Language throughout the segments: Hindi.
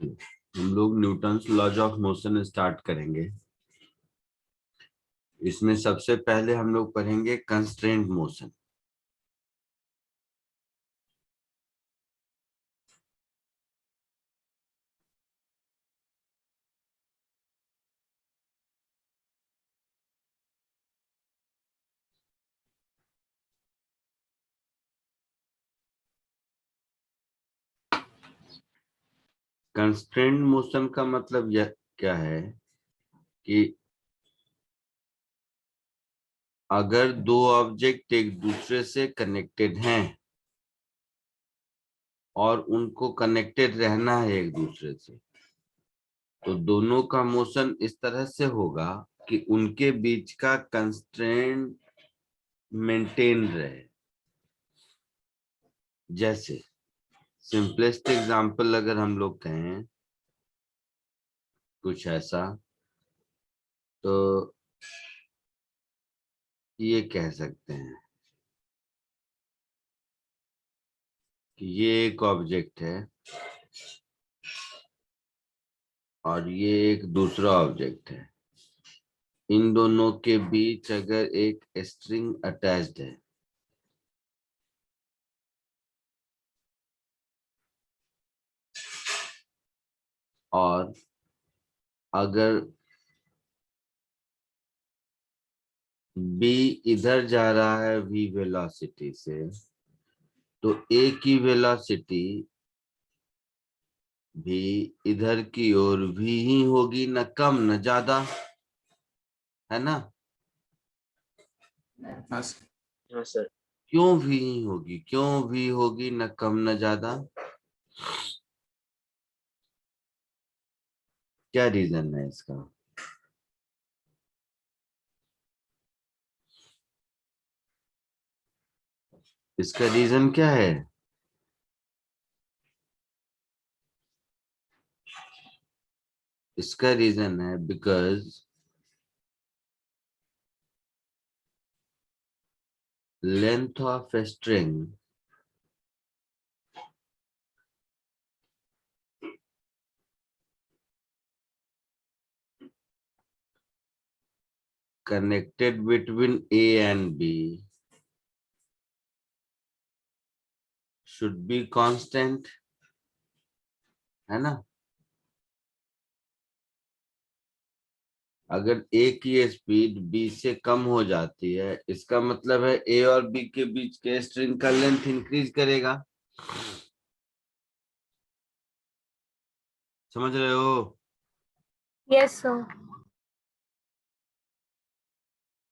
हम लोग Newton's laws of motion start करेंगे। इसमें सबसे पहले हम लोग पढ़ेंगे कंस्ट्रेंट मोशन। कंस्ट्रेंट मोशन का मतलब यह क्या है कि अगर दो ऑब्जेक्ट एक दूसरे से कनेक्टेड हैं और उनको कनेक्टेड रहना है एक दूसरे से, तो दोनों का मोशन इस तरह से होगा कि उनके बीच का कंस्ट्रेंट मेंटेन रहे। जैसे सिंपलेस्ट एग्जांपल अगर हम लोग कहें कुछ ऐसा, तो ये कह सकते हैं कि ये एक ऑब्जेक्ट है और ये एक दूसरा ऑब्जेक्ट है। इन दोनों के बीच अगर एक स्ट्रिंग अटैच्ड है और अगर बी इधर जा रहा है v वेलोसिटी से, तो a की वेलोसिटी भी इधर की ओर v ही होगी, न कम न ज्यादा, है ना। हाँ सर। क्यों v ही होगी, क्यों v होगी, न कम न ज्यादा? क्या रीजन है इसका? इसका रीजन क्या है? इसका रीजन है because length of a string connected between A and B should be constant, है ना। अगर A की स्पीड B से कम हो जाती है, इसका मतलब है A और B के बीच के स्ट्रिंग का लेंथ इंक्रीज करेगा। समझ रहे हो? Yes sir.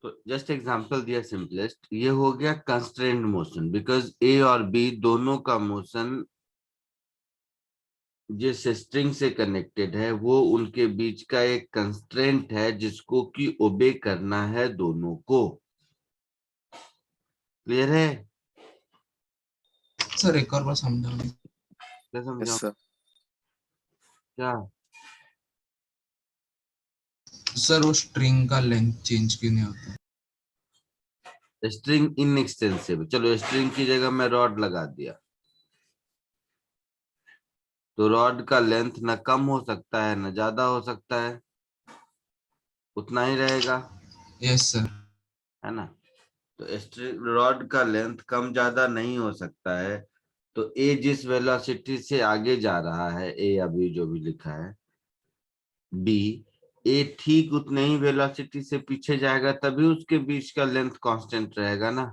तो जस्ट एग्जांपल दिया सिंपलेस्ट, ये हो गया कंस्ट्रेंट मोशन बिकॉज A और B दोनों का मोशन जिस स्ट्रिंग से कनेक्टेड है वो उनके बीच का एक कंस्ट्रेंट है जिसको कि ओबे करना है दोनों को। क्लियर है? सर एक और बार समझाओ। क्या समझाऊं? Yes sir. क्या? सर वो स्ट्रिंग का लेंथ चेंज क्यों नहीं होता? String inextensible. चलो स्ट्रिंग की जगह मैं रॉड लगा दिया, तो रॉड का लेंथ न कम हो सकता है न ज्यादा हो सकता है, उतना ही रहेगा, यस सर। है ना। तो स्ट्रिंग रॉड का लेंथ कम ज्यादा नहीं हो सकता है, तो ए जिस वेलोसिटी से आगे जा रहा है, ए या बी जो भी लिखा है, बी ए ठीक उतने ही वेलोसिटी से पीछे जाएगा, तभी उसके बीच का लेंथ कांस्टेंट रहेगा ना।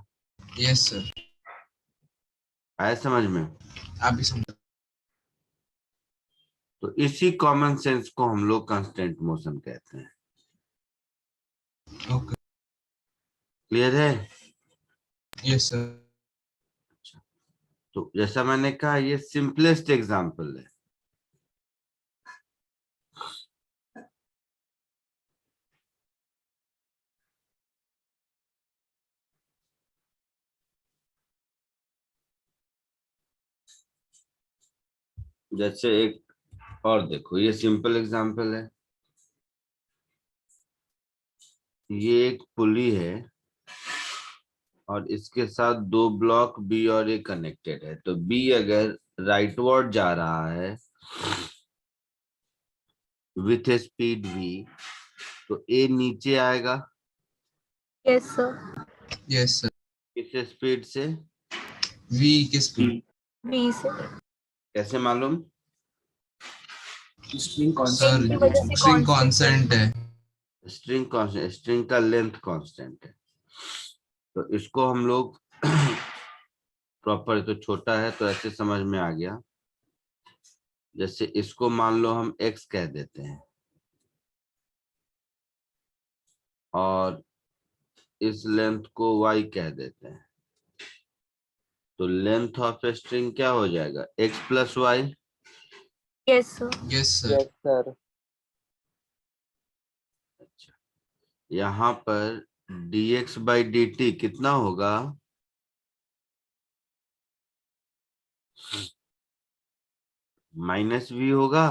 Yes sir. आया समझ में? आप भी समझो। तो इसी कॉमन सेंस को हम लोग कांस्टेंट मोशन कहते हैं। ओके। क्लियर है? Yes sir. तो जैसा मैंने कहा, ये सिंपलेस्ट एग्जांपल है। जैसे एक और देखो, ये सिंपल एग्जांपल है। ये एक पुली है और इसके साथ दो ब्लॉक बी और ए कनेक्टेड है। तो बी अगर राइटवर्ड जा रहा है विथ स्पीड v, तो a नीचे आएगा Yes, sir. Yes sir. किस स्पीड से? v की स्पीड। B से कैसे मालूम? स्ट्रिंग सर की वजह से स्ट्रिंग constant कांस्टेंट है। स्ट्रिंग कांस्टेंट, स्ट्रिंग का लेंथ कांस्टेंट है। तो इसको हम लोग प्रॉपर, तो छोटा है तो ऐसे समझ में आ गया। जैसे इसको मान लो हम x कह देते हैं और इस लेंथ को y कह देते हैं, तो लेंथ ऑफ स्ट्रिंग क्या हो जाएगा? x plus Y. Yes, sir. Yes sir. Yes sir. अच्छा, यहाँ पर dx बाई dt कितना होगा? माइनस v होगा।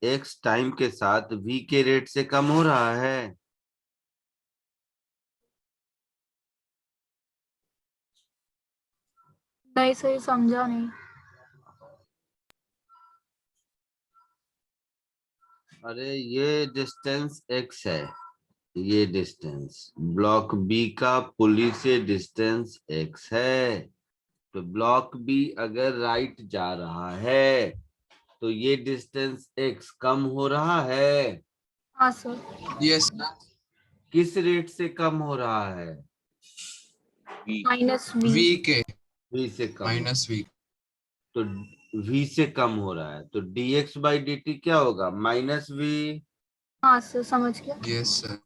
x टाइम के साथ v के रेट से कम हो रहा है। नहीं सही समझा नहीं। अरे ये डिस्टेंस x है, ये डिस्टेंस ब्लॉक बी का पुली से डिस्टेंस x है। तो ब्लॉक बी अगर राइट जा रहा है तो ये डिस्टेंस x कम हो रहा है। हाँ सर। यस किस रेट से कम हो रहा है? Minus v V। के v से कम। Minus v। तो v से कम हो रहा है तो dx बाई dt क्या होगा? Minus v। हाँ सर समझ गया। Yes sir.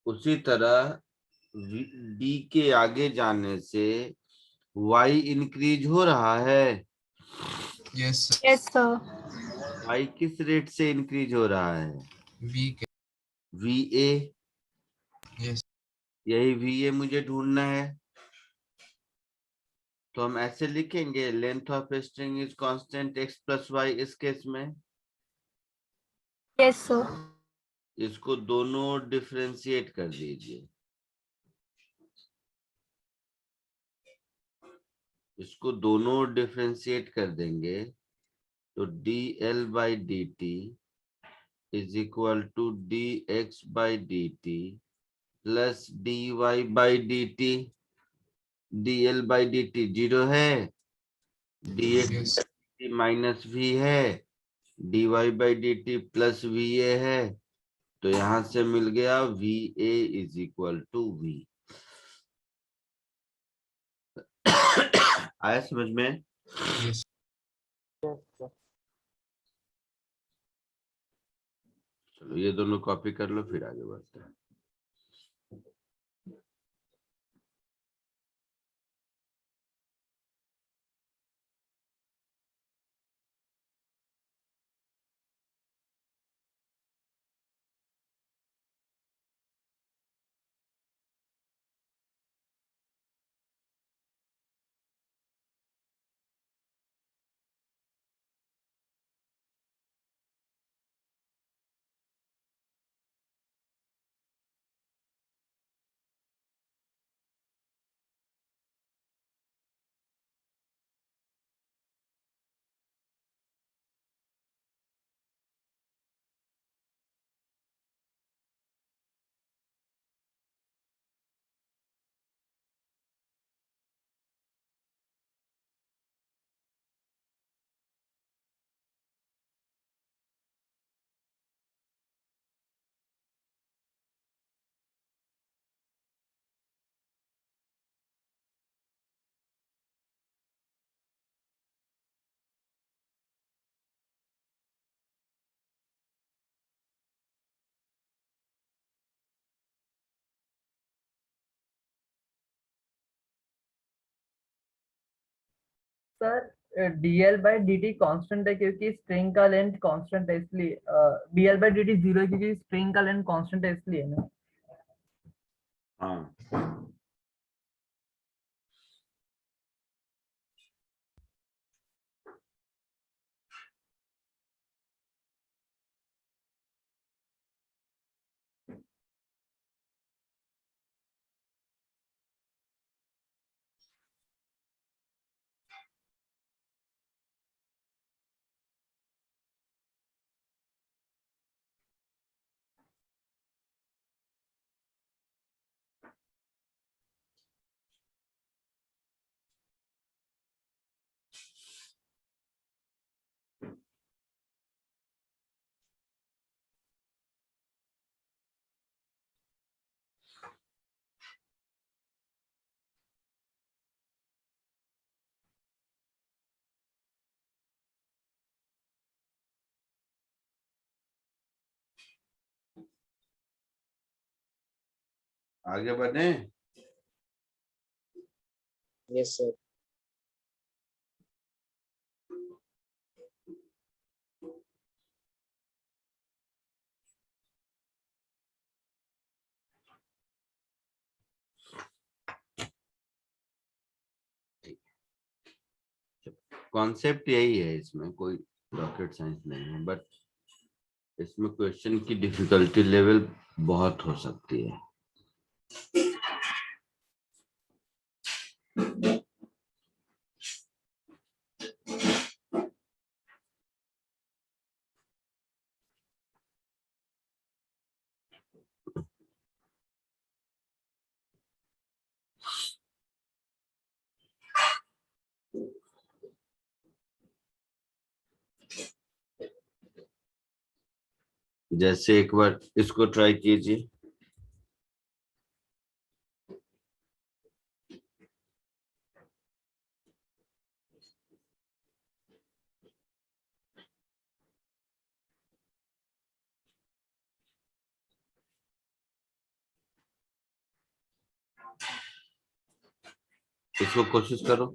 उसी तरह d के आगे जाने से y इंक्रीज हो रहा है। Yes sir. Yes sir. y किस रेट से इंक्रीज हो रहा है? v के। va। यस यही va मुझे ढूंढना है। तो हम ऐसे लिखेंगे length of string is constant x plus Y इस केस में। Yes sir. इसको दोनों डिफरेंशिएट कर दीजिए। इसको दोनों डिफरेंशिएट कर देंगे तो dl by D T is equal to dx by D T plus dy by D T. dl by D T 0 है, dx यस माइनस v है, dy by D T plus va है। तो यहां से मिल गया va is equal to v। आया समझ में? यस। चलो ये दोनों कॉपी कर लो फिर आगे बढ़ते हैं। Sir dl by D T constant है क्योंकि स्ट्रिंग का लेंथ कॉन्स्टेंट है, इसलिए dl बाई डी टी 0 है क्योंकि स्ट्रिंग का लेंथ कॉन्स्टेंट है, इसलिए ना। हाँ आगे बढ़े। Yes sir. कॉन्सेप्ट यही है, इसमें कोई रॉकेट साइंस नहीं है, बट इसमें क्वेश्चन की डिफिकल्टी लेवल बहुत हो सकती है। जैसे एक बार इसको ट्राई कीजिए। इसको कोशिश करो।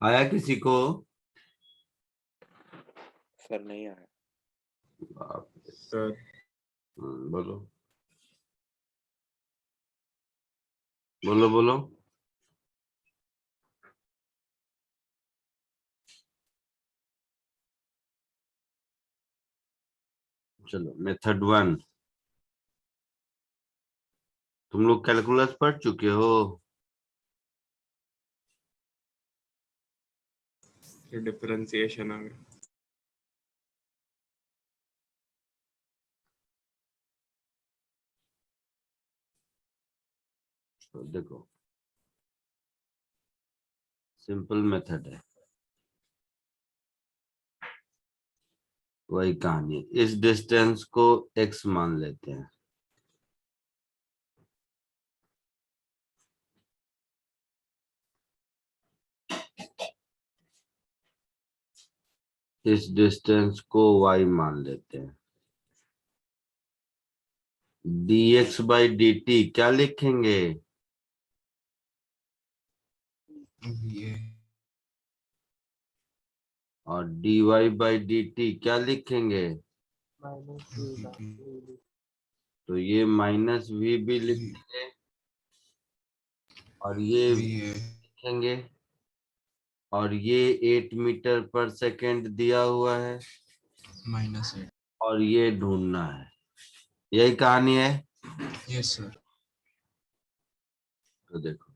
आया किसी को? सर नहीं आया। बाप रे। सर बोलो बोलो बोलो। चलो मेथड 1। तुम लोग कैलकुलस पढ़ चुके हो? डिफरेंशिएशन आ गया। तो देखो सिंपल मेथड है, वही कहानी। इस डिस्टेंस को x मान लेते हैं, इस डिस्टेंस को y मान लेते हैं। dx बाई dt क्या लिखेंगे? VA और dy बाई dt क्या लिखेंगे? तो ये माइनस वी भी लिखेंगे और ये VA लिखेंगे, और ये 8 मीटर पर सेकेंड दिया हुआ है -8 और ये ढूंढना है। यही कहानी है। Yes sir. तो देखो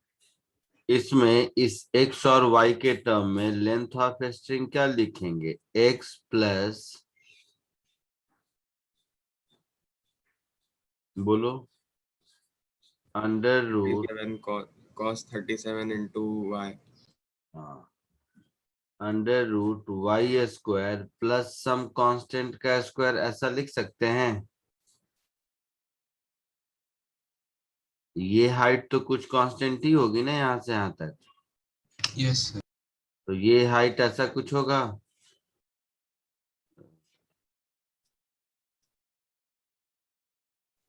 इसमें इस x और y के टर्म में लेंथ ऑफ स्ट्रिंग क्या लिखेंगे? x प्लस, बोलो, under root, 37 cos 37 into y। हाँ, under root Y square plus some constant का स्क्वायर, ऐसा लिख सकते हैं। ये हाइट तो कुछ कांस्टेंट ही होगी ना यहाँ से यहाँ तक, यस सर। तो ये हाइट ऐसा कुछ होगा।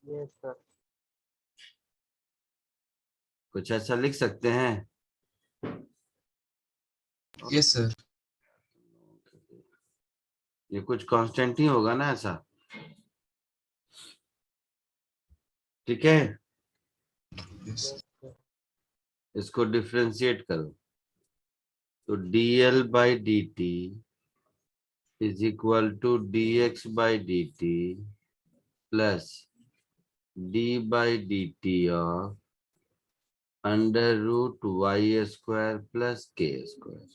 Yes sir. कुछ ऐसा लिख सकते हैं। Yes sir. ये कुछ कांस्टेंट ही होगा ना ऐसा, ठीक है। यस इसको डिफरेंशिएट करो तो dl by D T is equal to dx by D T plus d by D T of under root Y square plus K square.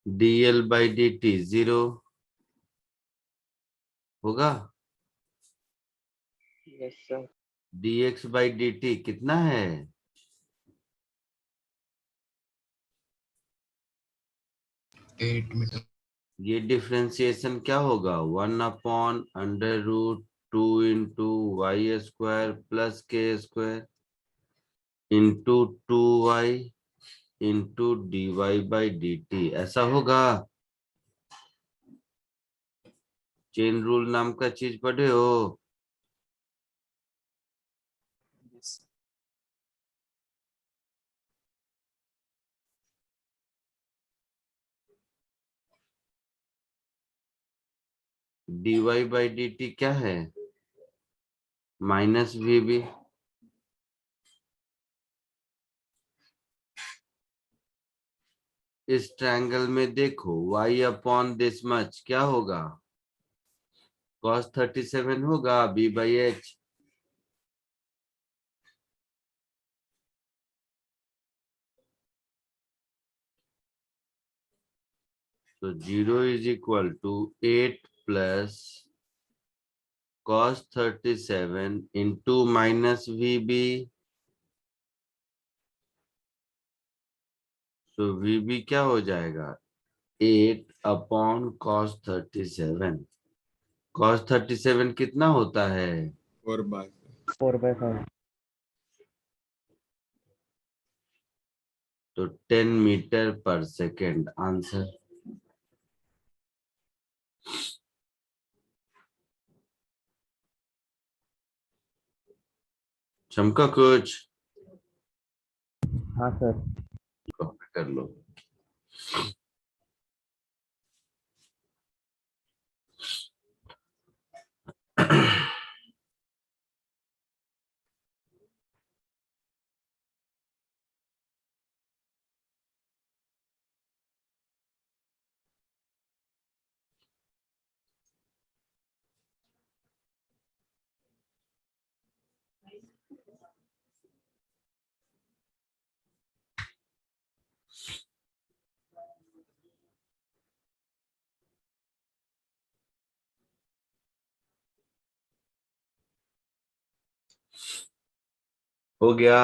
dl by D T 0 होगा, yes sir. dx by D T कितना है? 8 मीटर। ये डिफरेंशिएशन क्या होगा? 1 upon under root 2 into Y square plus K square into 2y into D Y by D T, ऐसा होगा। चेन रूल नाम का चीज पढ़े हो? D Y by D T क्या है? Minus V B. इस ट्रायंगल में देखो y अपॉन दिस मच क्या होगा? cos 37 होगा b बाई एच। तो 0 is equal to 8 plus cos 37 into minus V B. तो वी बी क्या हो जाएगा? 8 अपॉन cos 37। cos 37 कितना होता है? 4/5। 4/5। तो 10 मीटर पर सेकेंड आंसर। चमका कुछ? हाँ सर। कॉपी कर लो। हो गया।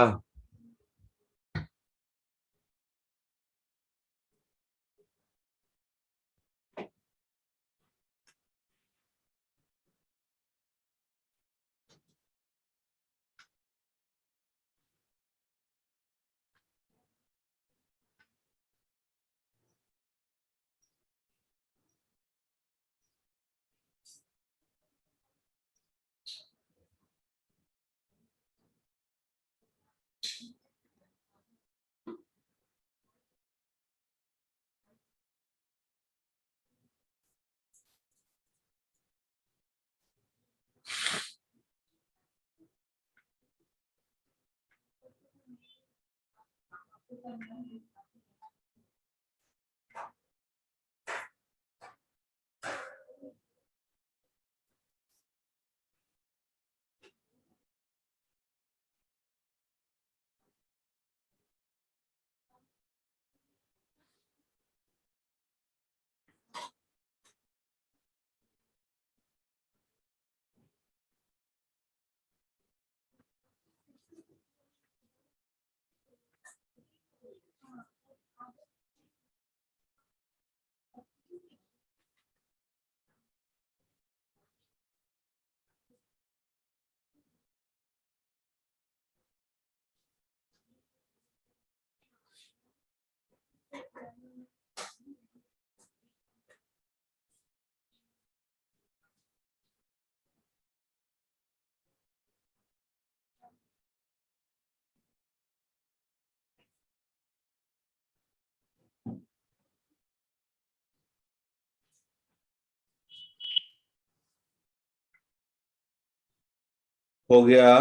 हो गया।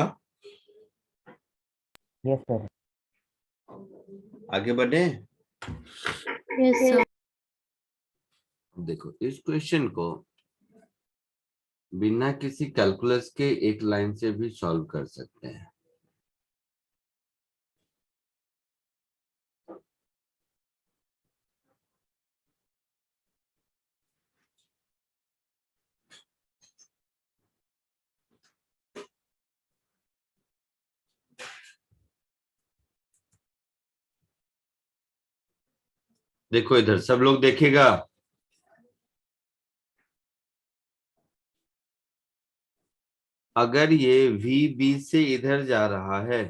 Yes sir. आगे बढ़े। Yes sir. देखो इस क्वेश्चन को बिना किसी कैलकुलस के एक लाइन से भी सॉल्व कर सकते हैं। देखो इधर सब लोग देखेगा। अगर ये VB से इधर जा रहा है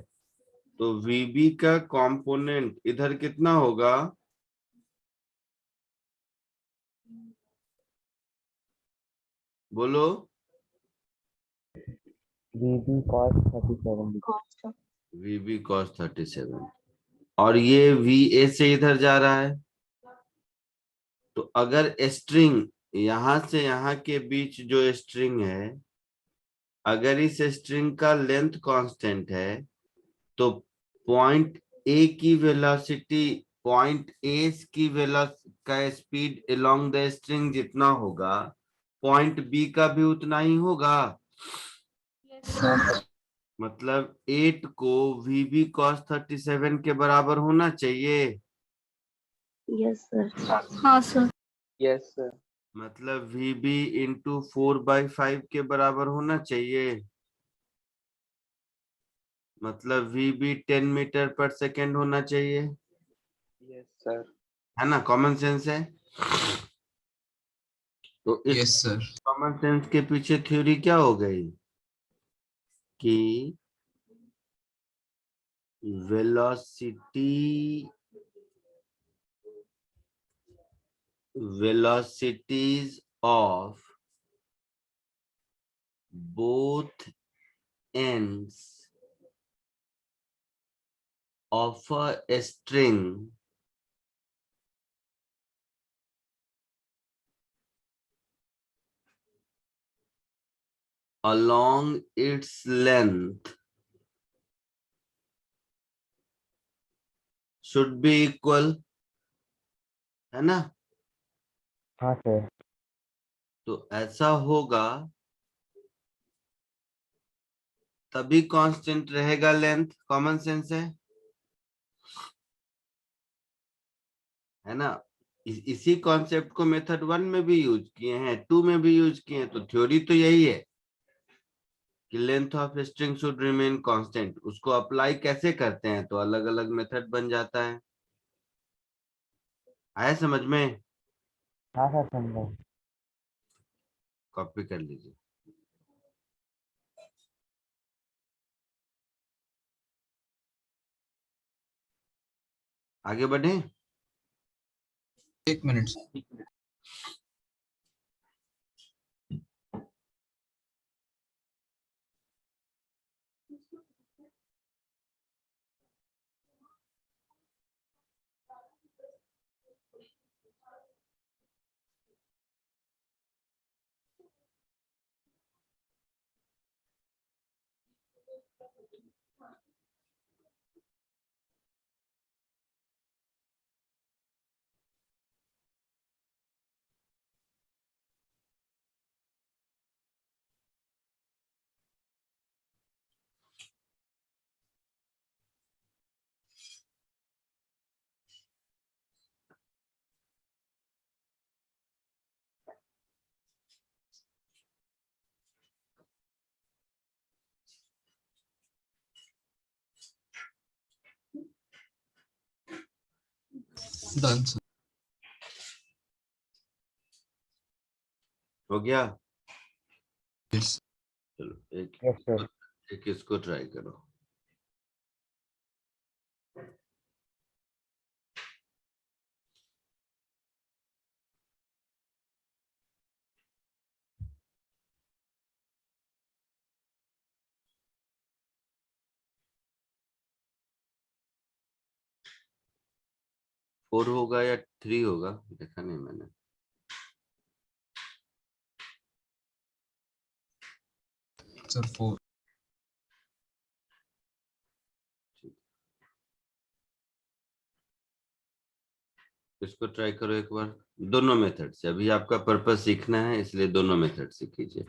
तो VB का कंपोनेंट इधर कितना होगा? बोलो। VB cos 37 VB cos 37। और ये VA से इधर जा रहा है तो अगर स्ट्रिंग यहां से यहां के बीच जो स्ट्रिंग है, अगर इस स्ट्रिंग का लेंथ कांस्टेंट है तो पॉइंट ए की वेलोसिटी, पॉइंट ए की का स्पीड अलोंग द स्ट्रिंग जितना होगा, पॉइंट बी का भी उतना ही होगा। Yes sir. मतलब 8 को VB cos 37 के बराबर होना चाहिए। Yes sir. हाँ सर। Yes sir. मतलब VB इंटू 4/5 के बराबर होना चाहिए। मतलब VB 10 मीटर पर सेकेंड होना चाहिए। Yes sir. है ना, कॉमन सेंस है। तो इस यस सर। कॉमन सेंस के पीछे थ्योरी क्या हो गई कि velocities of both ends of a string along its length should be equal, है ना? हाँ सर। तो ऐसा होगा तभी कांस्टेंट रहेगा लेंथ। कॉमन सेंस है ना? इसी कॉन्सेप्ट को मेथड 1 में भी यूज किए हैं, 2 में भी यूज किए हैं। तो थ्योरी तो यही है कि length of string should remain constant. उसको अप्लाई कैसे करते हैं तो अलग अलग मेथड बन जाता है। आया समझ में? हाँ सर समझा। कॉपी कर लीजिए। आगे बढ़े। 1 मिनट। Done sir. हो गया? यस। चलो एक यस सर। एक इसको ट्राई करो। फोर होगा या 3 होगा, देखा नहीं मैंने। सर 4। इसको ट्राई करो एक बार दोनों मेथड से। अभी आपका पर्पस सीखना है, इसलिए दोनों मेथड से कीजिए।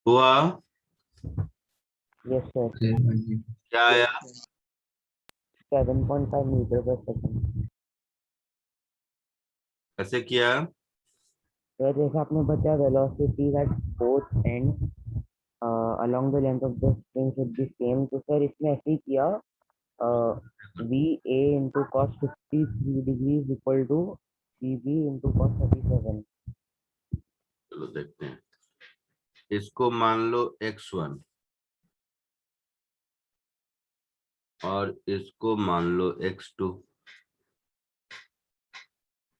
हुआ? Yes, sir. क्या आया? 7.5 meter per second. कैसे किया? तो जैसे आपने बताया velocity at both ends along the length of the string should be same. तो सर इसमें ऐसे ही किया VA into cos 53 degrees equal to VB into cos 37. चलो देखते हैं। इसको मान लो x1 और इसको मान लो x2।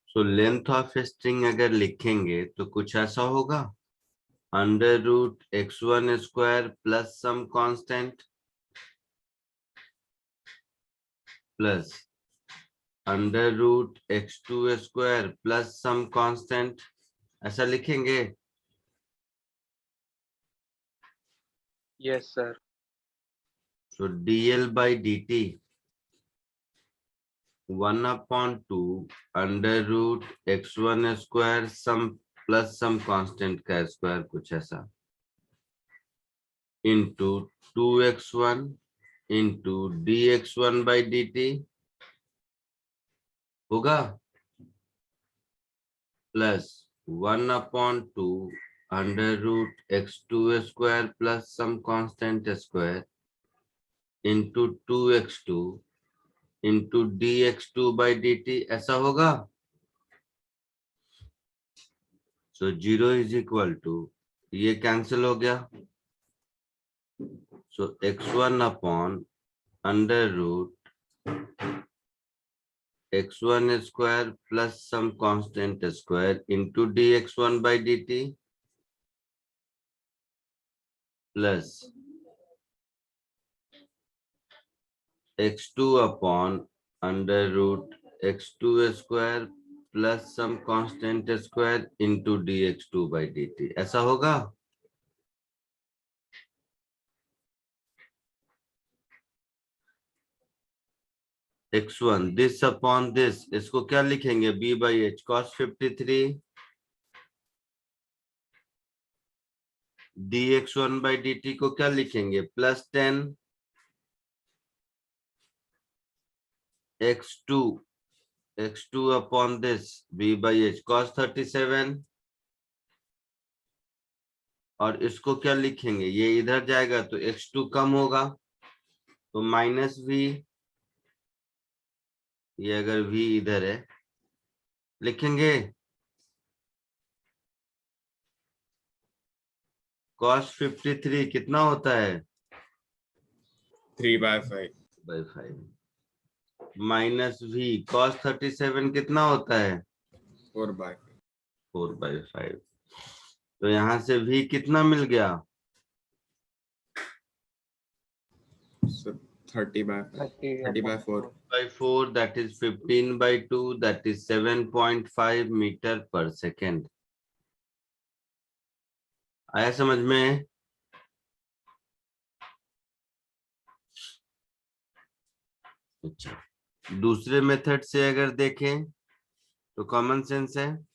So length of string अगर लिखेंगे तो कुछ ऐसा होगा, under root x1 square plus some constant plus under root x2 square plus some constant, ऐसा लिखेंगे। Yes, sir. So dl by dt 1/2 under root x1 square some plus some constant का स्क्वायर, कुछ ऐसा, into 2x1 into dx1 by dt होगा, plus 1/2 under root x2 square plus some constant square into 2x2 into dx2 by dt, ऐसा होगा। सो 0 इज इक्वल टू, ये कैंसिल हो गया, so x1 upon under root x1 square plus some constant square into dx1 by dt plus x2 upon under root x2 square plus some constant square into dx2 by dt, ऐसा होगा। x1 दिस अपॉन दिस, इसको क्या लिखेंगे, b by h cos 53 dx1 by dt को क्या लिखेंगे, plus 10 x2 upon this b by h cos 37, और इसको क्या लिखेंगे, ये इधर जाएगा तो x2 कम होगा तो माइनस v, ये अगर v इधर है लिखेंगे, cos 53 कितना होता है, 3/5 माइनस v cos 37 कितना होता है, 4/5 4/5। तो यहां से v कितना मिल गया, so 30/5 30/4 by 4, that is 15/2, that is 7.5 metre पर सेकेंड। आया समझ में? अच्छा, दूसरे मेथड से अगर देखें तो कॉमन सेंस है,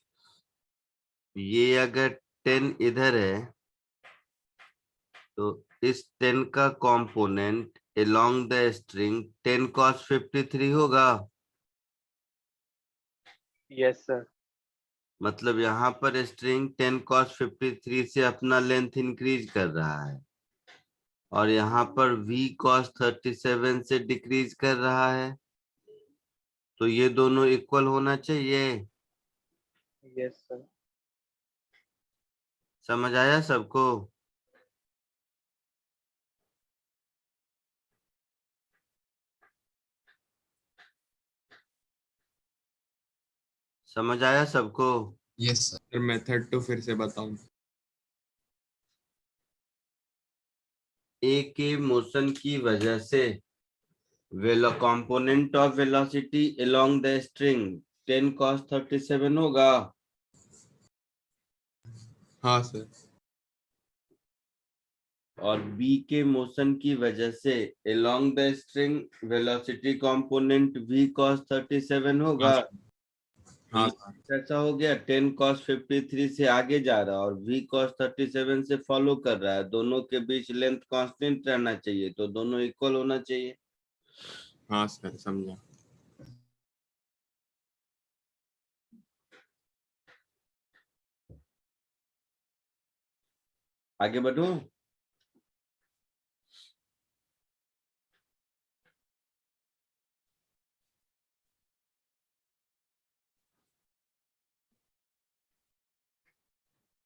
ये अगर 10 इधर है तो इस 10 का component along the string 10 cos 53 होगा। Yes, sir. मतलब यहाँ पर स्ट्रिंग 10 cos 53 से अपना लेंथ इंक्रीज कर रहा है और यहाँ पर v cos 37 से डिक्रीज कर रहा है, तो ये दोनों इक्वल होना चाहिए। Yes, sir. समझ आया सबको? समझ आया सबको? Yes sir. फिर मेथड 2 फिर से बताऊं? ए के मोशन की वजह से component of velocity along the string 10 cos 37 होगा। हाँ सर। और बी के मोशन की वजह से along the string velocity component v cos 37 होगा। हाँ ऐसा हो गया 10 cos 53 से आगे जा रहा है और v cos 37 से फॉलो कर रहा है, दोनों के बीच लेंथ कांस्टेंट रहना चाहिए, तो दोनों इक्वल होना चाहिए। हाँ सर समझा। आगे बढ़ूं?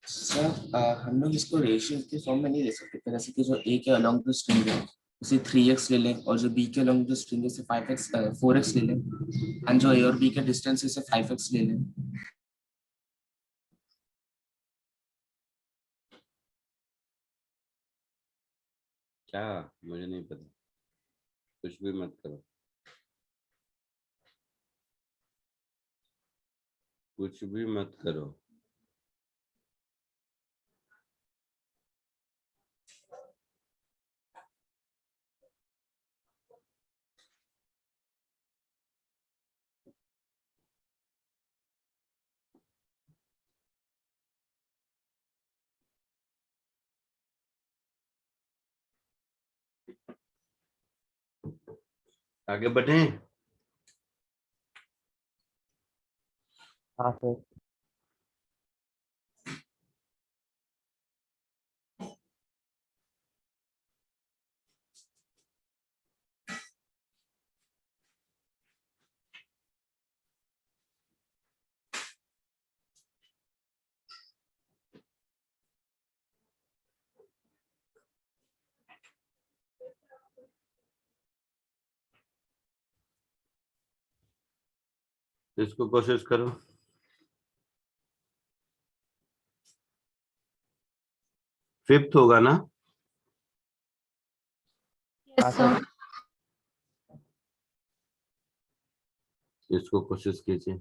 सर हम लोग इसको रेशियो के फॉर्म में नहीं ले सकते क्या? जैसे कि जो ए के अलोंग द स्ट्रिंग है उसे 3x ले लें और जो बी के अलोंग द स्ट्रिंग है उसे 5x 4x ले लें एंड जो ए और बी का डिस्टेंस है उसे 5x ले लें। क्या? मुझे नहीं पता, कुछ भी मत करो, कुछ भी मत करो। आगे बढ़ें? हाँ सर। इसको कोशिश करो। फिफ्थ होगा ना? Yes, sir. इसको कोशिश कीजिए।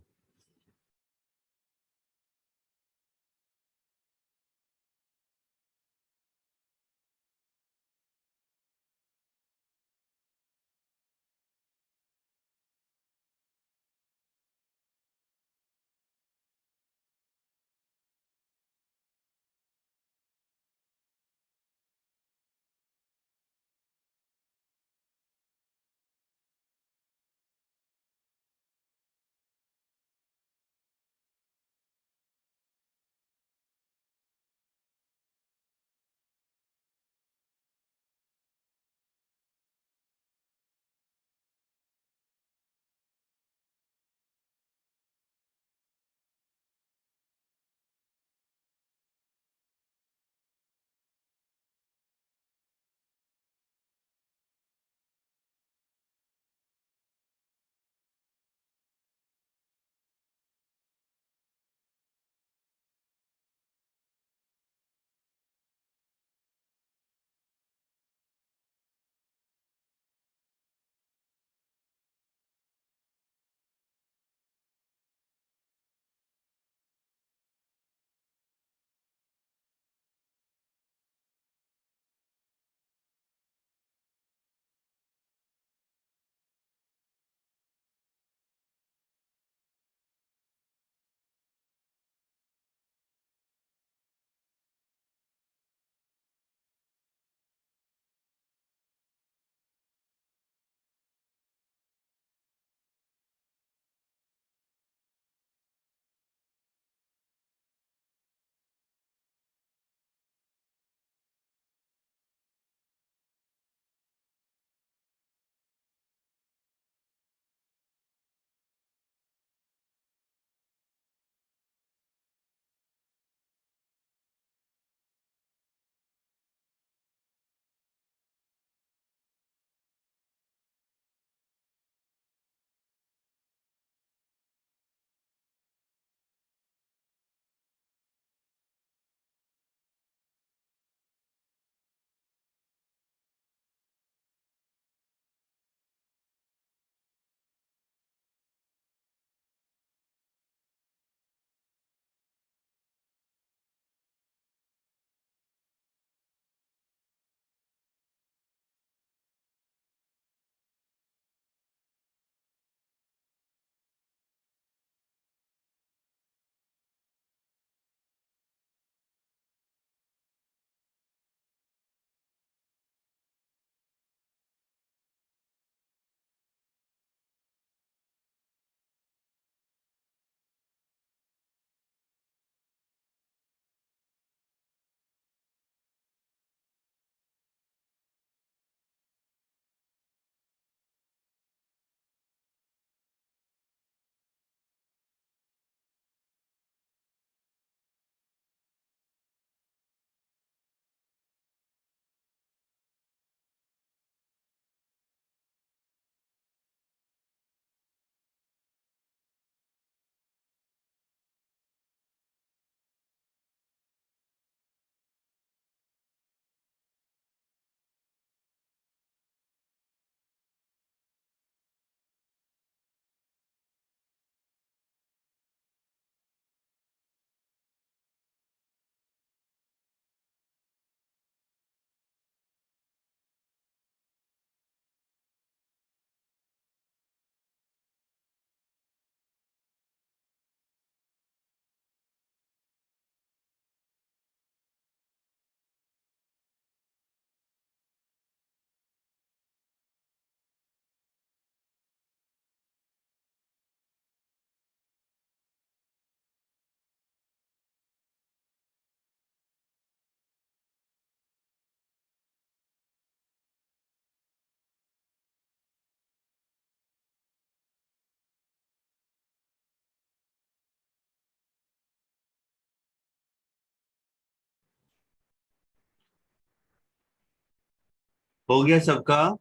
हो गया सबका?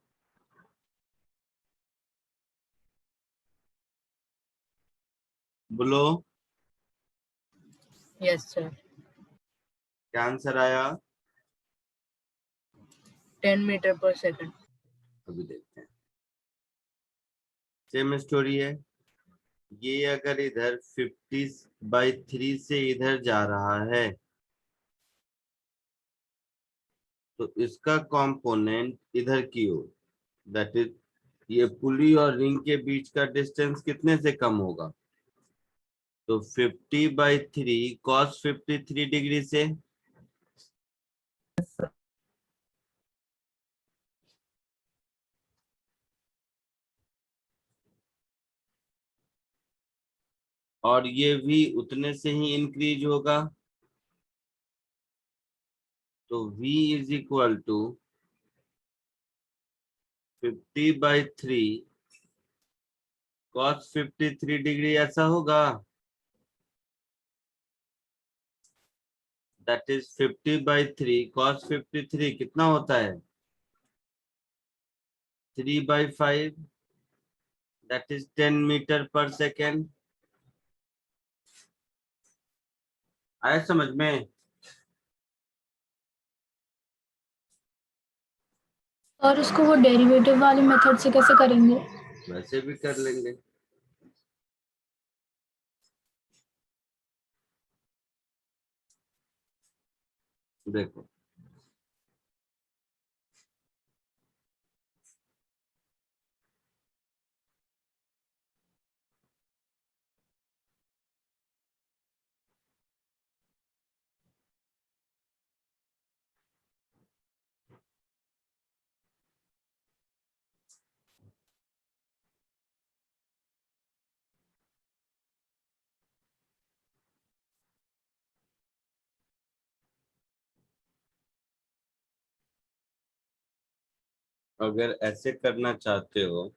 बोलो Yes, sir. क्या आंसर आया? 10 meter per second. अभी देखते हैं। सेम स्टोरी है। ये अगर इधर 50/3 से इधर जा रहा है तो इसका कंपोनेंट इधर की ओर, दैट इज ये पुली और रिंग के बीच का डिस्टेंस कितने से कम होगा? तो 50/3 cos 53 डिग्री से। और ये भी उतने से ही इंक्रीज होगा। तो v is equal to 50/3 cos 53 degree, ऐसा होगा। दैट इज 50/3 cos 53 कितना होता है? 3/5, दैट इज 10 मीटर पर सेकेंड। आया समझ में? और उसको वो डेरिवेटिव वाले मेथड से कैसे करेंगे? वैसे भी कर लेंगे। देखो अगर ऐसे करना चाहते हो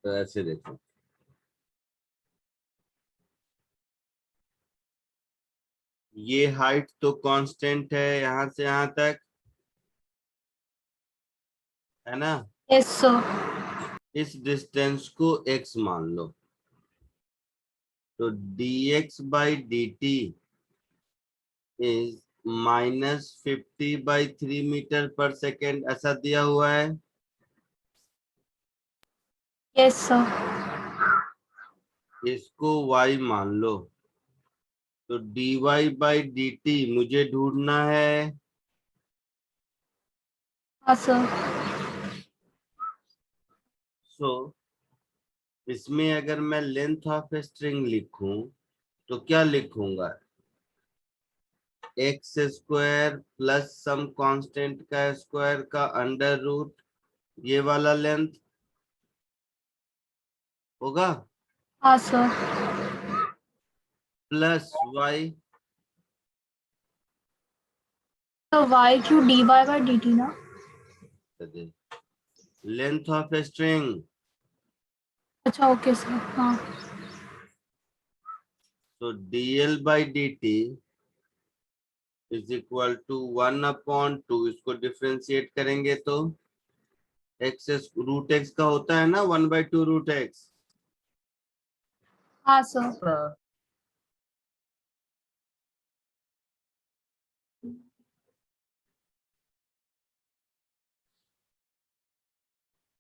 तो ऐसे देखो, ये हाइट तो कांस्टेंट है यहाँ से यहाँ तक, है ना? Yes sir. इस डिस्टेंस को x मान लो। तो dx/dt इज -50/3 मीटर पर सेकेंड, ऐसा दिया हुआ है। Yes sir. इसको y मान लो। तो dy/dt मुझे ढूंढना है। हाँ सर। सो इसमें अगर मैं लेंथ ऑफ स्ट्रिंग लिखूं तो क्या लिखूंगा? x² प्लस सम कांस्टेंट का स्क्वायर का अंडर रूट, ये वाला लेंथ होगा, हाँ सर। Plus y। तो y क्यू dy बाय dt ना? Length of string. अच्छा ओके सर। हाँ। तो dl/dt इज इक्वल टू 1/2। इसको डिफरेंशिएट करेंगे तो x √x का होता है ना, 1/2 √x। हाँ सर।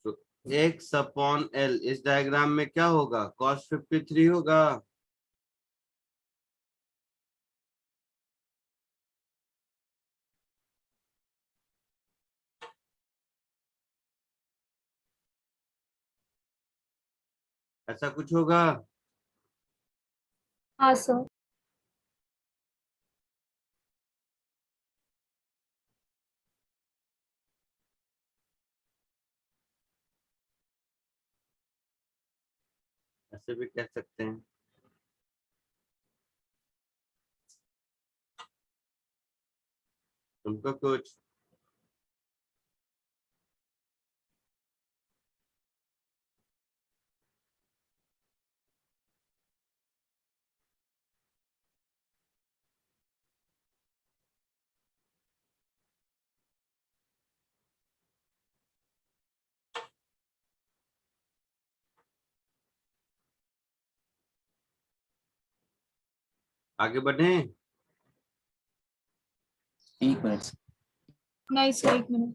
तो x/l इस डायग्राम में क्या होगा? cos 53 होगा। ऐसा कुछ होगा। हाँ सर। ऐसे भी कह सकते हैं। तुमको कुछ आगे बढ़े। 1 मिनट। नहीं सर, 1 मिनट।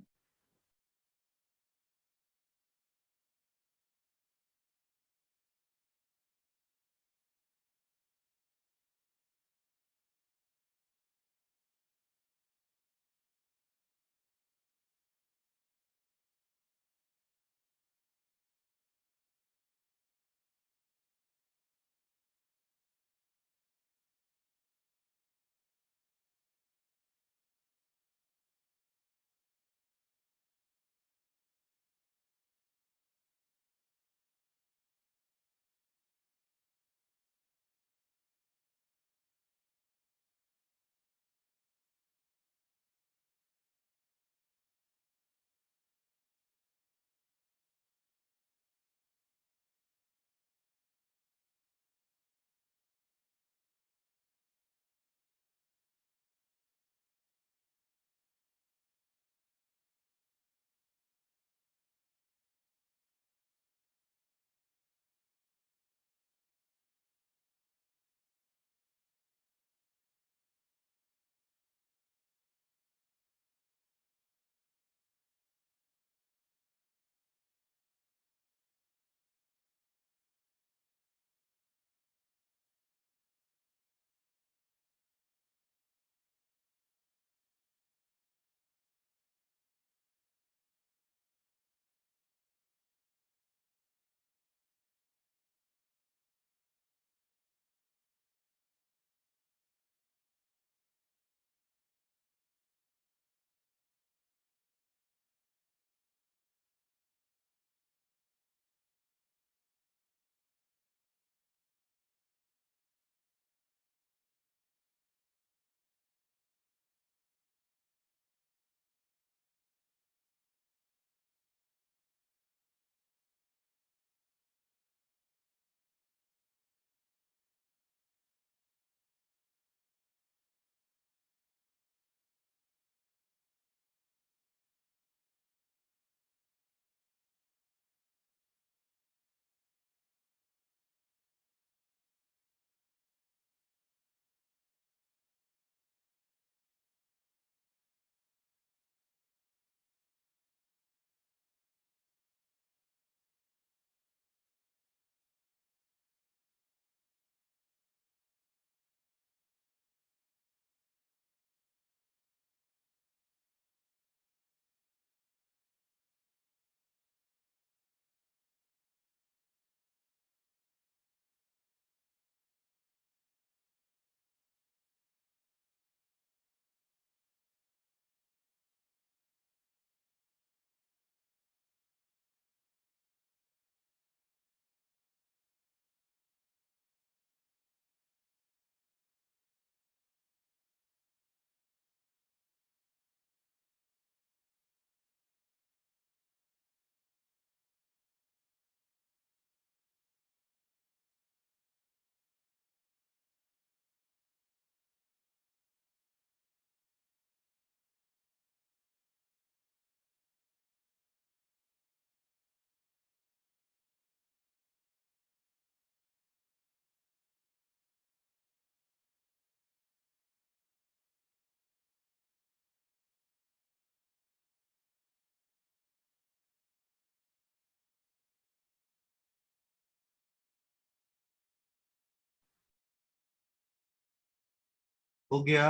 हो गया।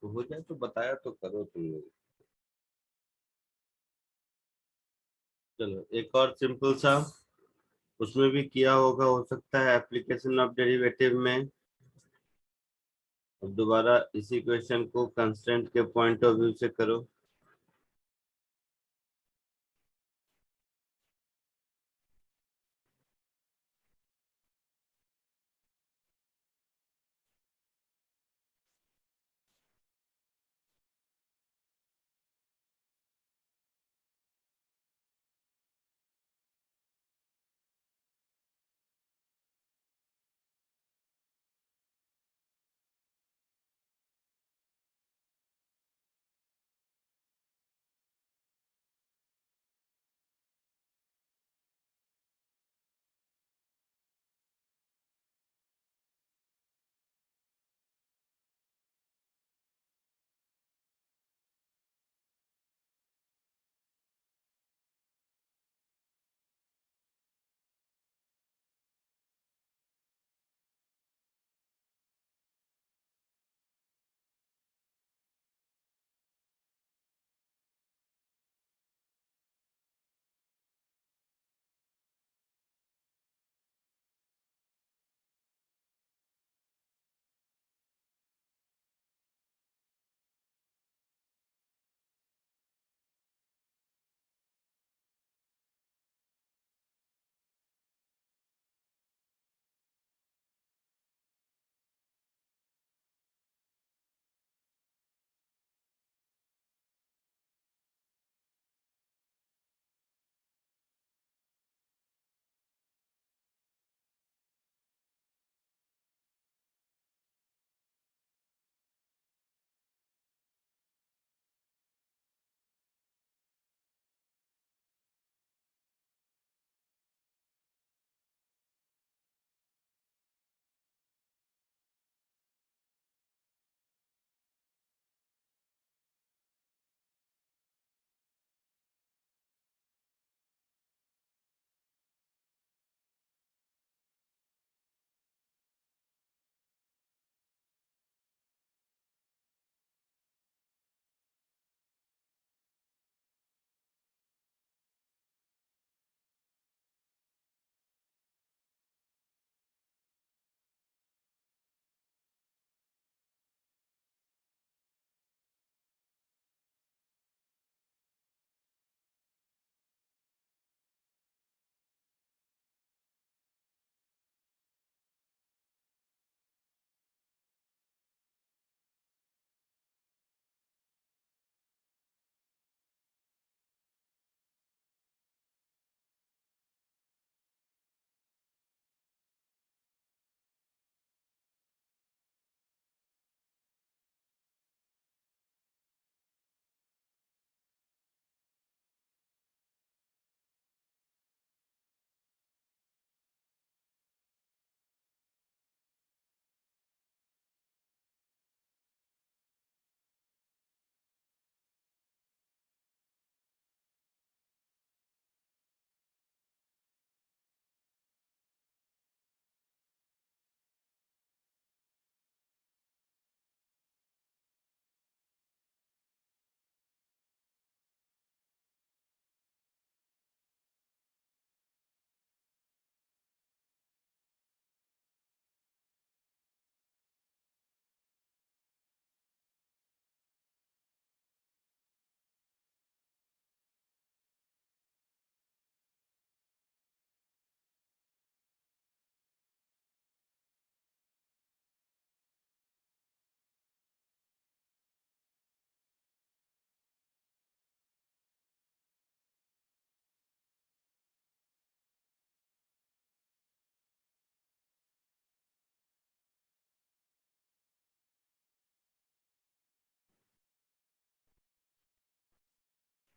तो हो जाए तो बताया तो करो तुम लोग। चलो एक और सिंपल सा, उसमें भी किया होगा हो सकता है, एप्लीकेशन ऑफ डेरिवेटिव में। अब दोबारा इसी क्वेश्चन को कंस्ट्रेंट के पॉइंट ऑफ व्यू से करो।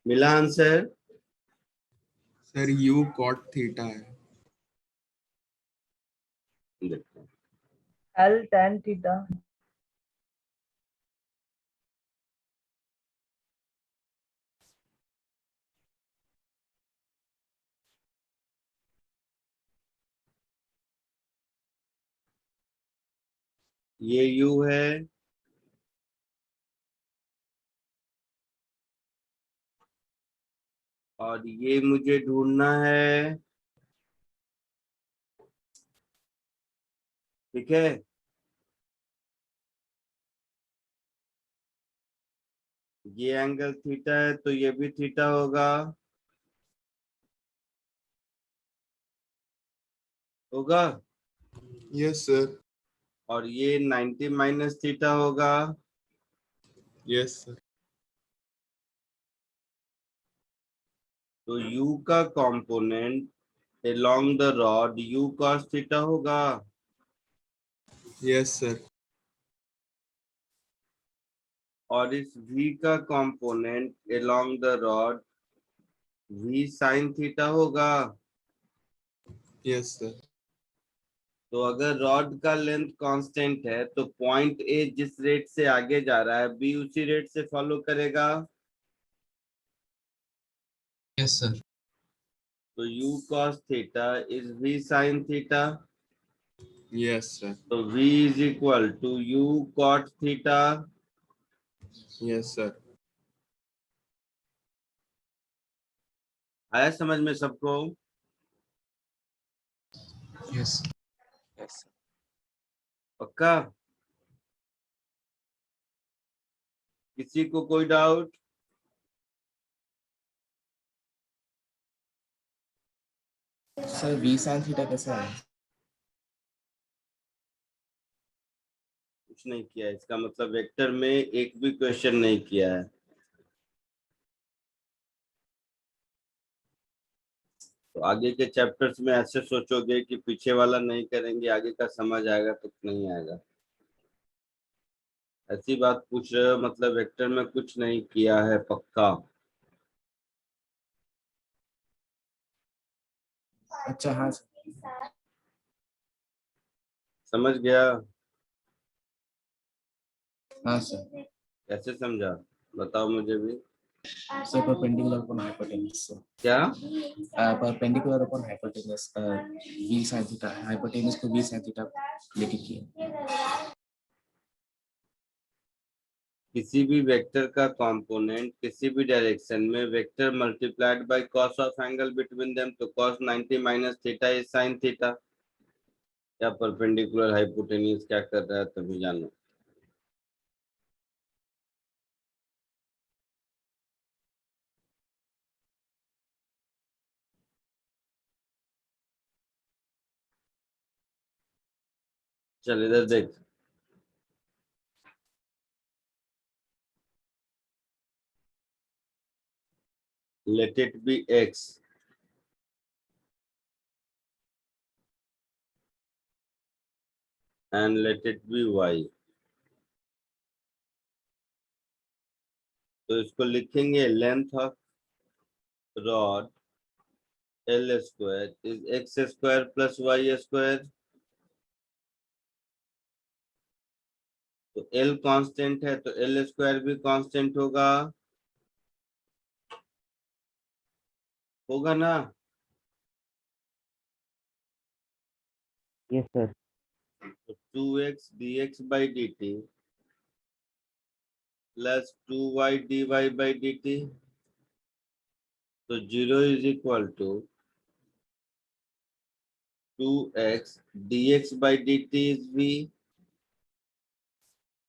मिला answer? Sir you cot theta है। देखो L tan theta. ये u है, और ये मुझे ढूंढना है, ठीक है। ये एंगल थीटा है तो ये भी थीटा होगा, होगा। Yes sir. और ये 90 माइनस थीटा होगा। Yes sir. तो u का component along the rod u cos theta होगा। Yes sir. और इस v का component along the rod v sin theta होगा। Yes sir. तो अगर रॉड का लेंथ कांस्टेंट है तो पॉइंट ए जिस रेट से आगे जा रहा है बी उसी रेट से फॉलो करेगा। Yes sir. तो u cos theta is v sin theta. Yes sir. तो v is equal to u cot theta. Yes sir. आया समझ में सबको? यस। Yes. पक्का? किसी को कोई doubt? Sir v sin theta कैसे आया? कुछ नहीं किया, इसका मतलब वेक्टर में एक भी क्वेश्चन नहीं किया है। तो आगे के चैप्टर्स में ऐसे सोचोगे कि पीछे वाला नहीं करेंगे, आगे का समझ आएगा तो नहीं आएगा। ऐसी बात पूछ रहे हो मतलब वेक्टर में कुछ नहीं किया है पक्का। अच्छा हाँ सर। समझ गया? हाँ सर। कैसे समझा बताओ मुझे भी। Sir perpendicular upon hypotenuse sir. क्या? Perpendicular upon hypotenuse v sin theta, hypotenuse को v sin थीटा लेके किया। किसी भी वेक्टर का कंपोनेंट किसी भी डायरेक्शन में vector multiplied by cos of angle between them, तो cos 90 minus theta is sine theta. या परपेंडिकुलर हाइपोटेन्यूज क्या कर रहा है तभी जानो। चल इधर देख, let it be x and let it be y। तो इसको लिखेंगे length of rod L square is X square plus Y square. तो एल कांस्टेंट है तो एल स्क्वायर भी कांस्टेंट होगा, होगा ना? Yes sir. तो 2x dx by dt plus 2y dy by dt। तो 0 is equal to 2x dx by dt is v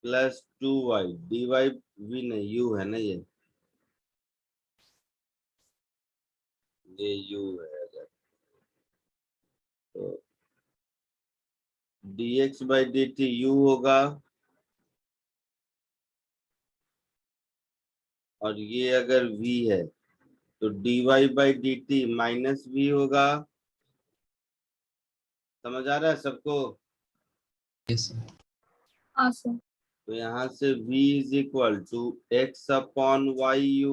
plus 2y dy, v नहीं u है ना, ये u है। अगर तो dx by dt u होगा, और ये अगर v है तो dy by dt minus v होगा। समझ आ रहा है सबको? Yes sir. हाँ सर। तो यहाँ से v is equal to x upon Y U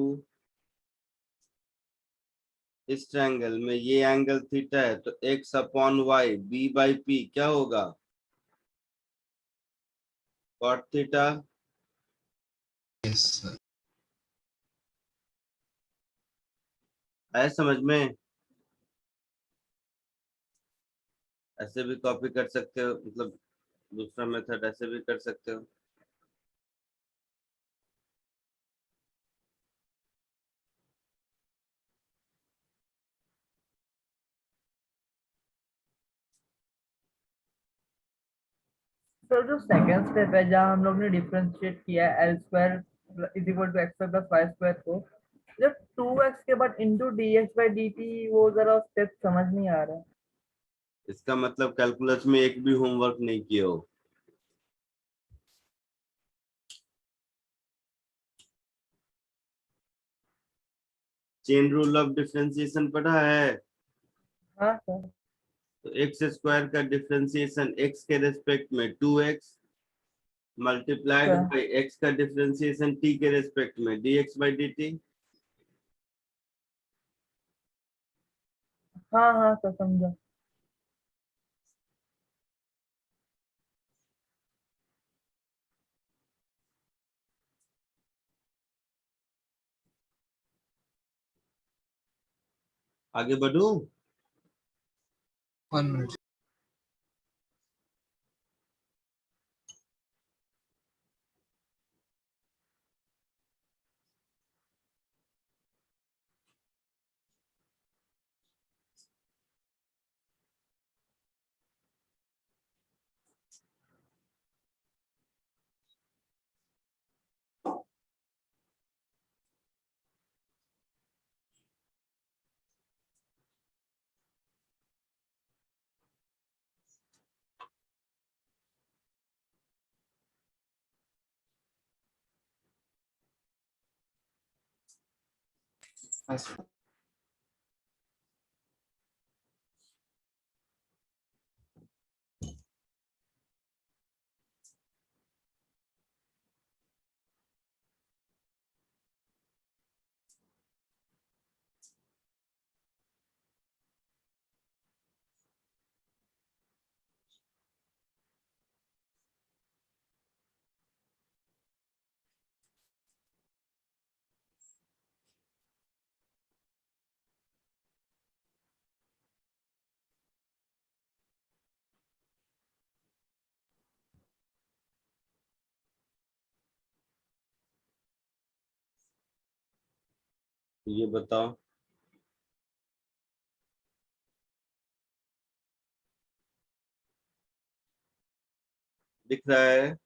इस ट्रायंगल में ये एंगल थीटा है, तो x upon Y b by p क्या होगा? Cot theta. Yes sir. आया समझ में? ऐसे भी कॉपी कर सकते हो, मतलब दूसरा मेथड ऐसे भी कर सकते हो। तो जो सेकंड स्टेप है जहाँ हम लोग ने डिफरेंशिएट किया है L square is equal to X square plus Y square को, जब 2x के बाद into D X by D T, वो जरा स्टेप समझ नहीं आ रहा है। इसका मतलब कैलकुलस में एक भी होमवर्क नहीं किए हो। चेन रूल ऑफ डिफरेंशिएशन पढ़ा है? हाँ सर। तो एक्स स्क्वायर का डिफरेंशिएशन एक्स के रेस्पेक्ट में 2x मल्टीप्लाइड अच्छा। बाई एक्स का डिफरेंशिएशन t के रेस्पेक्ट में dx बाई dt। हाँ हाँ सर, समझा। आगे बढ़ूं? 1 मिनट। Nice. ये बताओ, दिख रहा है?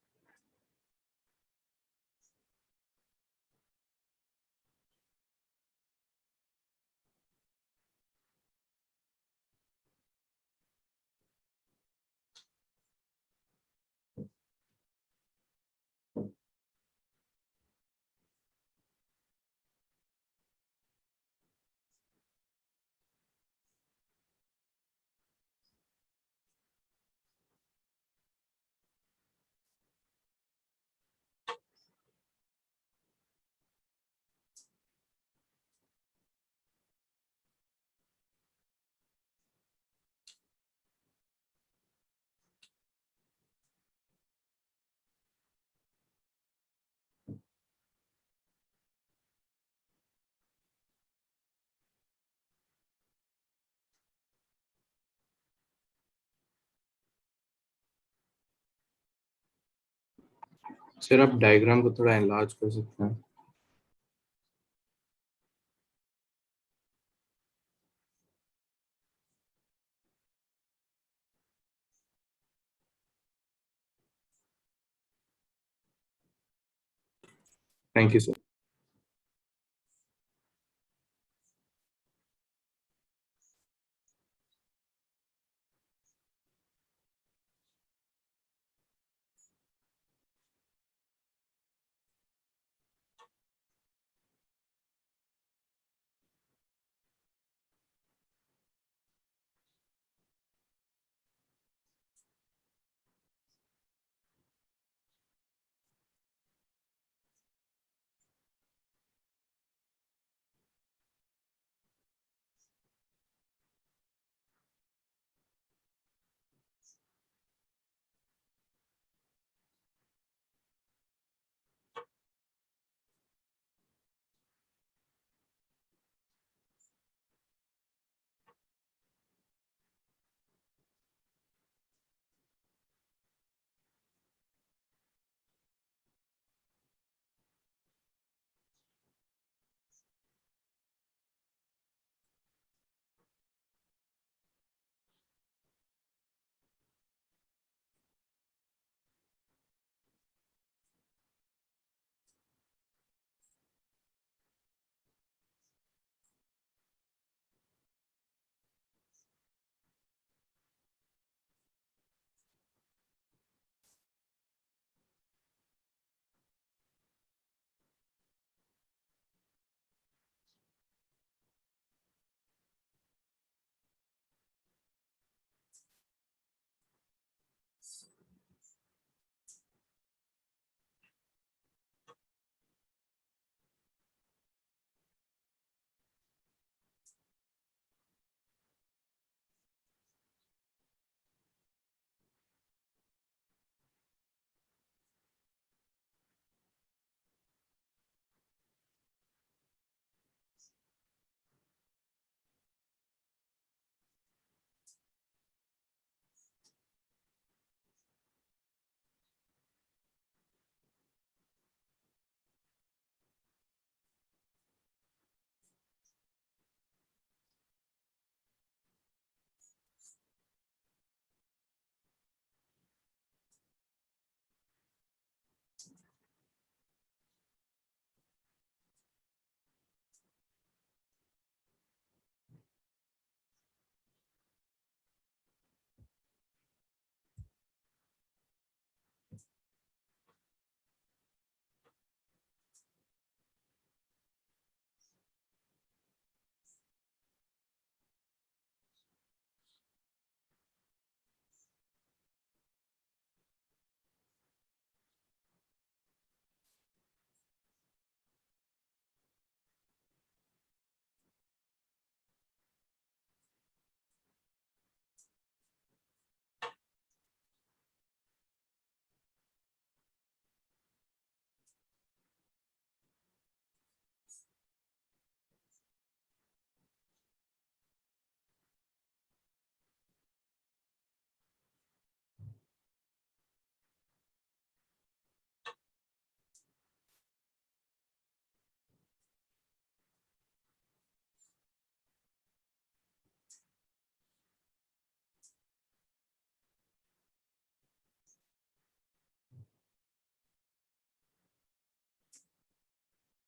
सर आप डायग्राम को थोड़ा एनलार्ज कर सकते हैं? Thank you sir.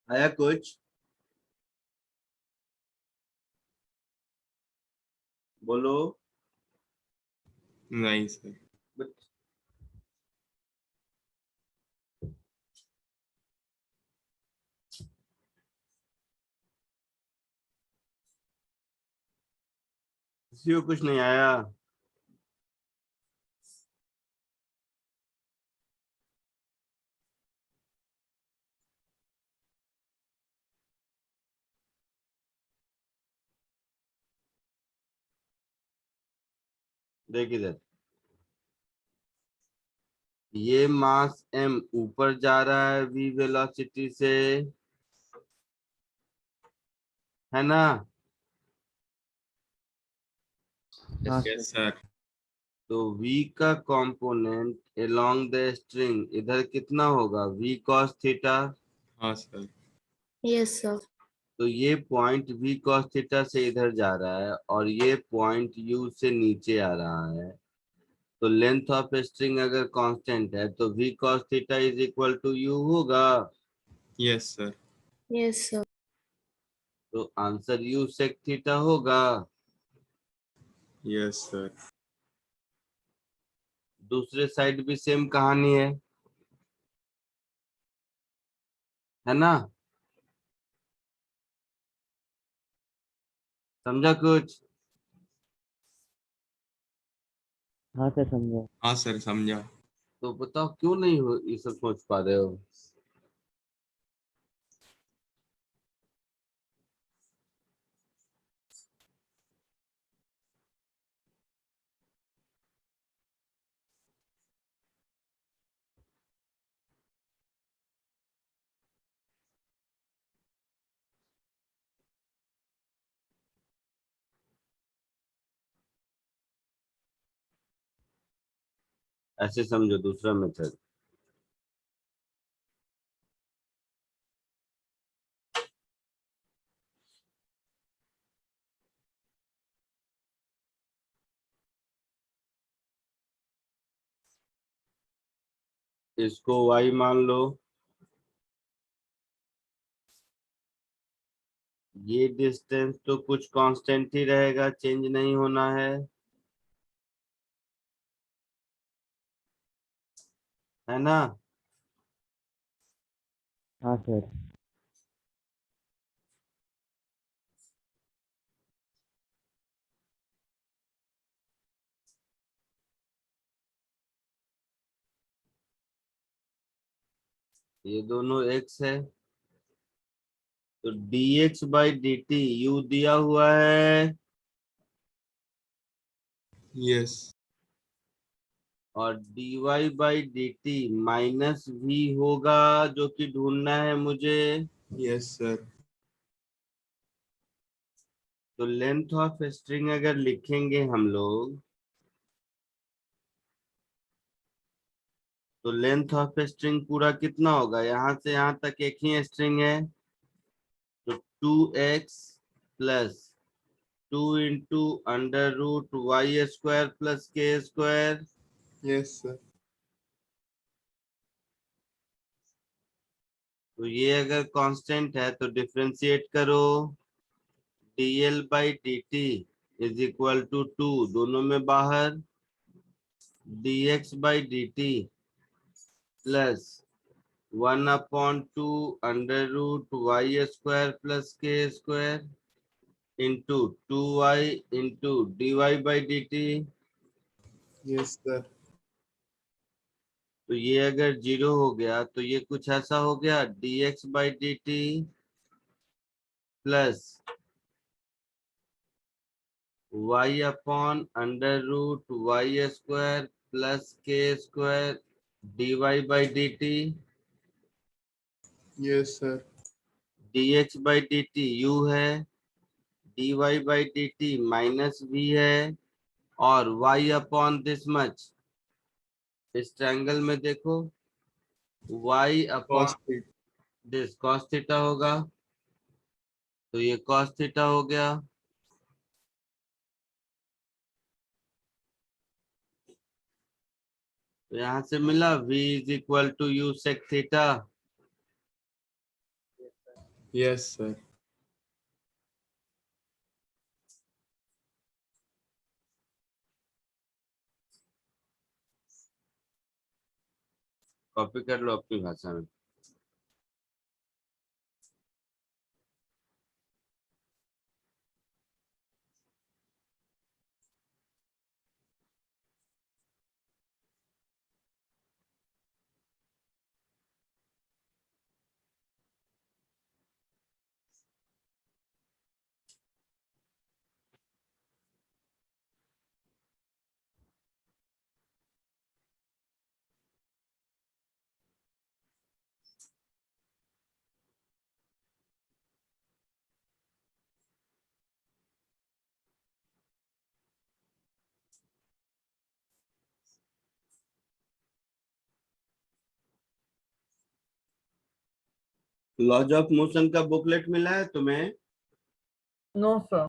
आया कुछ? बोलो। नहीं सर। किसी को कुछ नहीं आया? देख इधर, ये मास m ऊपर जा रहा है v वेलोसिटी से, है ना? हाँ यस सर। तो v का कंपोनेंट अलोंग द स्ट्रिंग इधर कितना होगा? v cos theta. हाँ सर। Yes sir. तो ये पॉइंट v cos थीटा से इधर जा रहा है और ये पॉइंट u से नीचे आ रहा है। तो लेंथ ऑफ स्ट्रिंग अगर कांस्टेंट है तो v cos theta is equal to u होगा। Yes sir. Yes sir. तो आंसर u sec थीटा होगा। Yes sir. दूसरे साइड भी सेम कहानी है ना? समझा कुछ? हाँ सर समझा। हाँ सर समझा। तो बताओ क्यों नहीं हो ये सब सोच पा रहे हो? ऐसे समझो दूसरा मेथड। इसको y मान लो, ये डिस्टेंस तो कुछ कांस्टेंट ही रहेगा, चेंज नहीं होना है ना? हाँ सर। ये दोनों x है, तो dx by D T U दिया हुआ है यस। और dy by D T minus v होगा, जो कि ढूंढना है मुझे। Yes sir. तो लेंथ ऑफ स्ट्रिंग अगर लिखेंगे हम लोग, तो लेंथ ऑफ स्ट्रिंग पूरा कितना होगा? यहाँ से यहाँ तक एक ही स्ट्रिंग है, तो 2x plus 2 × √y² plus k²। Yes sir. तो ये अगर कांस्टेंट है तो डिफरेंशिएट करो, dl by D T is equal to 2, दोनों में बाहर, dx by D T plus 1/2 √y² plus k² into 2y into dy by D T. Yes sir. तो ये अगर 0 हो गया तो ये कुछ ऐसा हो गया, dx by D T plus y/√y² plus k² dy by D T. Yes sir. dx by D T u है, dy by D T minus v है, और y अपॉन दिस मच। इस ट्रायंगल में देखो, y upon cos theta. This cos theta होगा, तो ये cos थीटा हो गया। तो यहाँ से मिला v is equal to u sec theta. Yes, sir. Copy कर लो अपनी भाषा में। लॉज ऑफ मोशन का बुकलेट मिला है तुम्हें? No sir.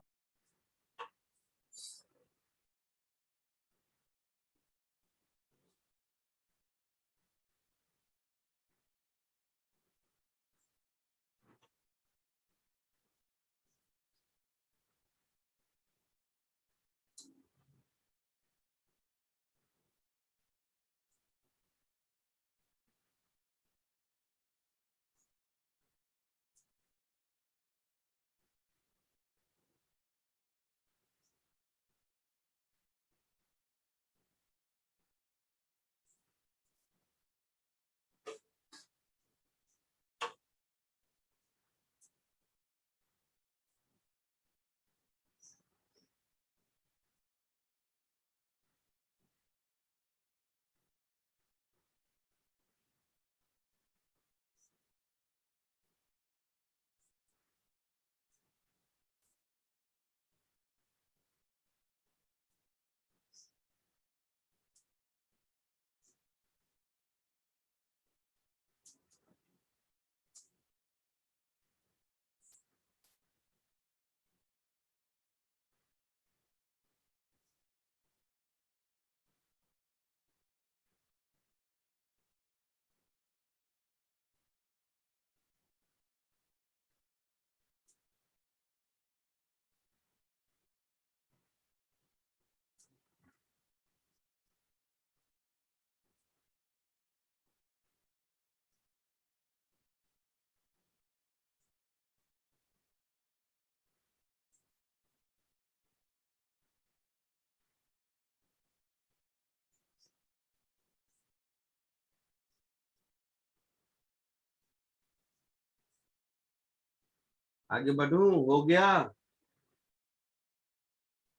आगे बढ़ूं? हो गया?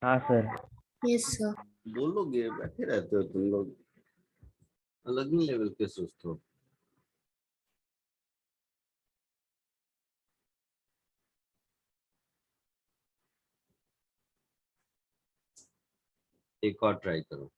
हाँ सर। Yes sir. बोलोगे, बैठे रहते हो तुम लोग, अलग ही लेवल के सुस्त हो। एक और ट्राई करो।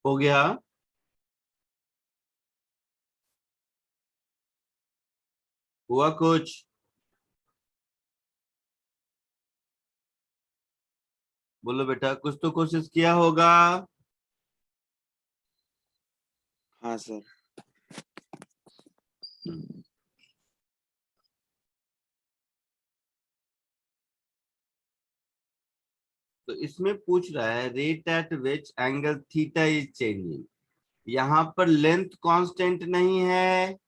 हो गया? हुआ कुछ? बोलो बेटा, कुछ तो कोशिश किया होगा। हाँ सर। तो इसमें पूछ रहा है rate at which angle theta is changing. यहाँ पर लेंथ कांस्टेंट नहीं है,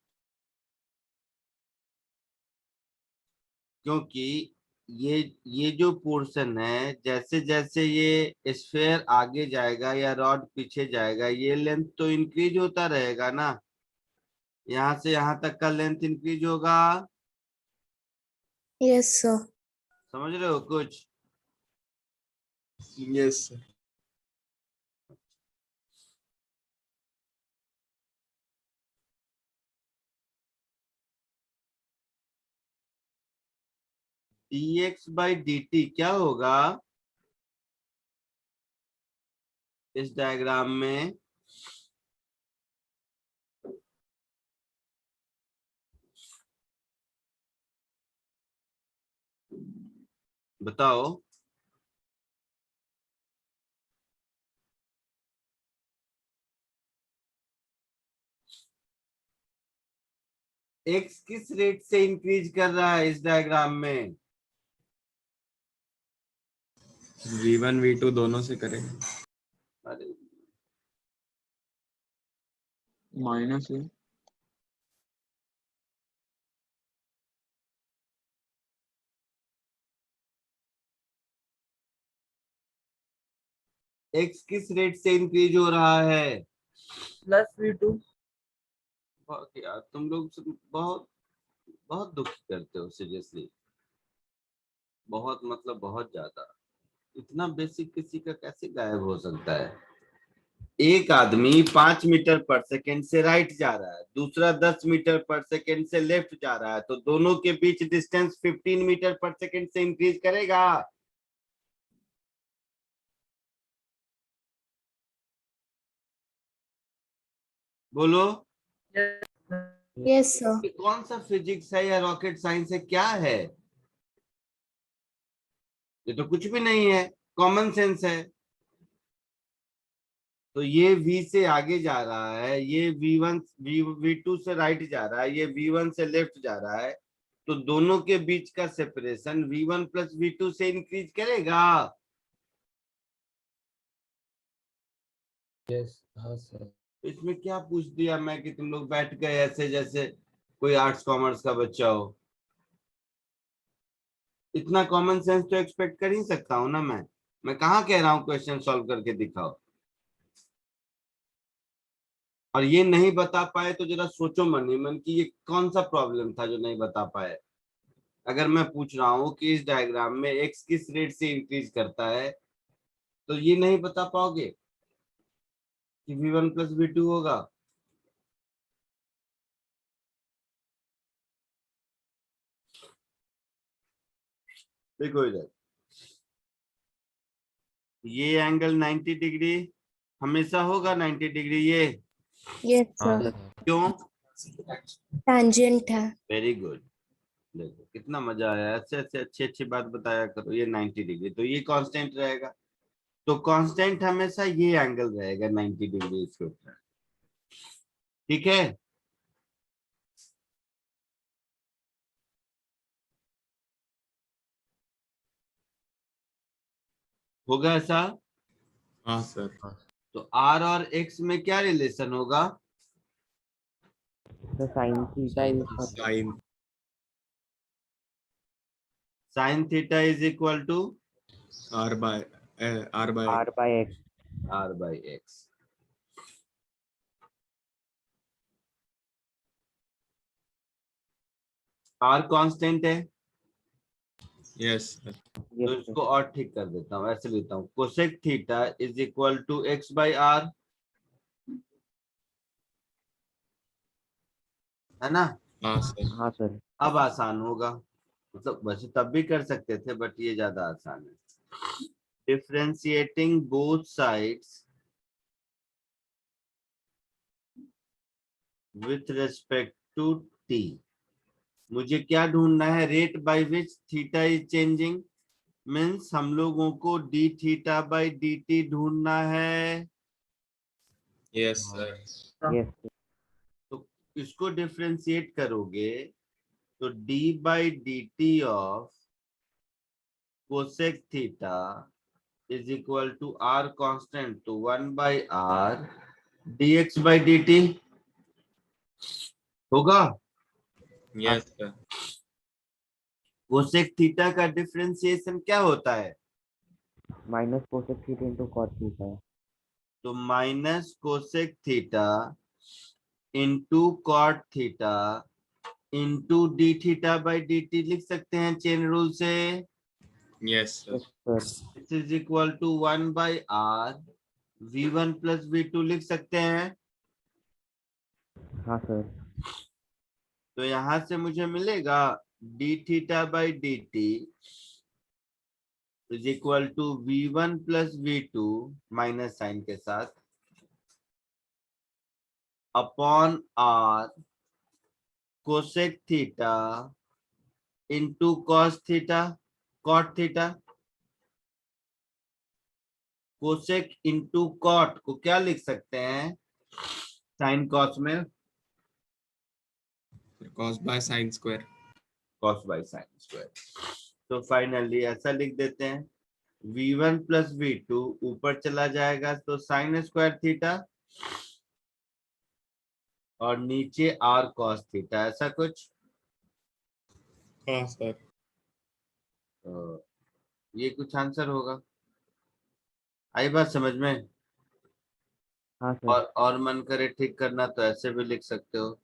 क्योंकि ये जो पोर्शन है, जैसे जैसे ये स्फेयर आगे जाएगा या रॉड पीछे जाएगा, ये लेंथ तो इंक्रीज होता रहेगा ना। यहाँ से यहाँ तक का लेंथ इंक्रीज होगा। Yes sir. समझ रहे हो कुछ? Yes sir. dx by dt क्या होगा इस डायग्राम में? बताओ। x किस रेट से इंक्रीज कर रहा है इस डायग्राम में? V1 V2 दोनों से करेंगे। अरे माइनस है। x किस रेट से इंक्रीज हो रहा है? +v2। बहुत यार, तुम लोग बहुत बहुत दुख करते हो सीरियसली। बहुत मतलब बहुत ज्यादा। इतना बेसिक किसी का कैसे गायब हो सकता है? एक आदमी 5 मीटर पर सेकेंड से राइट जा रहा है, दूसरा 10 मीटर पर सेकेंड से लेफ्ट जा रहा है, तो दोनों के बीच डिस्टेंस 15 मीटर पर सेकेंड से इंक्रीज करेगा। बोलो। Yes sir. ये कौन सा फिजिक्स है या रॉकेट साइंस है, क्या है? ये तो कुछ भी नहीं है, कॉमन सेंस है। तो ये v से आगे जा रहा है, ये v1 v2 से राइट जा रहा है, ये v1 से लेफ्ट जा रहा है, तो दोनों के बीच का सेपरेशन v1 प्लस v2 से इंक्रीज करेगा। यस हाँ सर। इसमें क्या पूछ दिया मैं कि तुम लोग बैठ गए ऐसे जैसे कोई आर्ट्स कॉमर्स का बच्चा हो। इतना कॉमन सेंस तो एक्सपेक्ट कर ही सकता हूँ ना मैं कहाँ कह रहा हूँ क्वेश्चन सॉल्व करके दिखाओ। और ये नहीं बता पाए तो जरा सोचो मन ही मन कि ये कौन सा प्रॉब्लम था जो नहीं बता पाए। अगर मैं पूछ रहा हूँ कि इस डायग्राम में x किस रेट से इंक्रीज करता है, तो ये नहीं बता पाओगे कि v1 प्लस v2 होगा। देखो इधर, ये एंगल 90 डिग्री हमेशा होगा 90 डिग्री ये। Yes sir. क्यों? टैंजेंट है। Very good. देखो कितना मजा आया, ऐसे ऐसे अच्छी अच्छी बात बताया करो। ये 90 डिग्री तो ये कांस्टेंट रहेगा, तो कांस्टेंट हमेशा ये एंगल रहेगा 90 डिग्री इसके ऊपर। ठीक है? होगा ऐसा? हाँ सर। तो r और x में क्या रिलेशन होगा? So sin theta is sine sine theta is equal to R by R by r by x. r by x. r constant है, यस सर। तो Yes, इसको और ठीक कर देता हूँ, ऐसे लेता हूँ cosec theta is equal to x by r, है ना? हाँ सर। हाँ सर। अब आसान होगा, मतलब वैसे तब भी कर सकते थे बट ये ज्यादा आसान है। Differentiating both sides with respect to t. मुझे क्या ढूंढना है? Rate by which theta is changing, means हम लोगों को d theta by D t ढूंढना है। Yes, sir. Yes, तो इसको डिफरेंशिएट करोगे तो d by D T of cosec theta is equal to r constant तो 1/r dx by dt होगा। Yes, sir. कोसेक थीटा का डिफरेंशिएशन क्या होता है? minus cosec theta into cot theta. तो minus cosec theta into cot theta into d theta by D t लिख सकते हैं चेन रूल से। Yes, sir. Yes, sir. This is equal to 1/r v1 plus v2 लिख सकते हैं। हाँ sir. तो यहां से मुझे मिलेगा d theta by D T is equal to v1 plus v2 minus sine के साथ upon r cosec theta into cos theta cot theta. Cosec into cot को क्या लिख सकते हैं साइन कॉस में? Cos by sin square. Cos by sine square. तो फाइनली ऐसा लिख देते हैं v1 प्लस v2 ऊपर चला जाएगा तो साइन स्क्वायर थीटा और नीचे r cos थीटा, ऐसा कुछ। हाँ sir. तो ये कुछ आंसर होगा। आई बात समझ में? हाँ sir. और मन करे ठीक करना तो ऐसे भी लिख सकते हो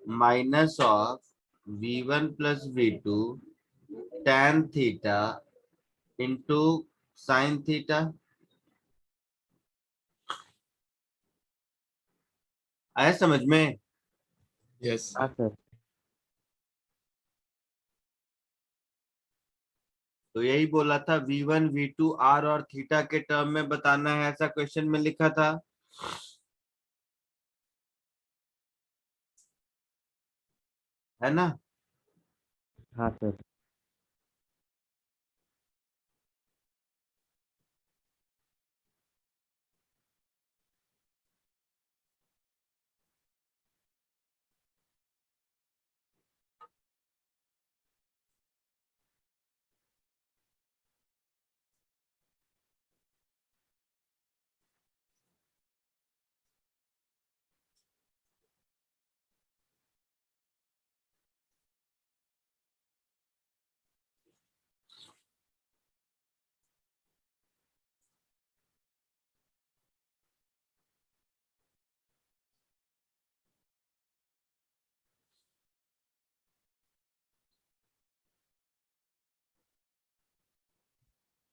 minus of v1 plus v2 tan theta into sine theta. आया समझ में? Yes, sir. हाँ sir. तो यही बोला था v1 v2 r और थीटा के टर्म में बताना है, ऐसा क्वेश्चन में लिखा था। है ना? हाँ sir.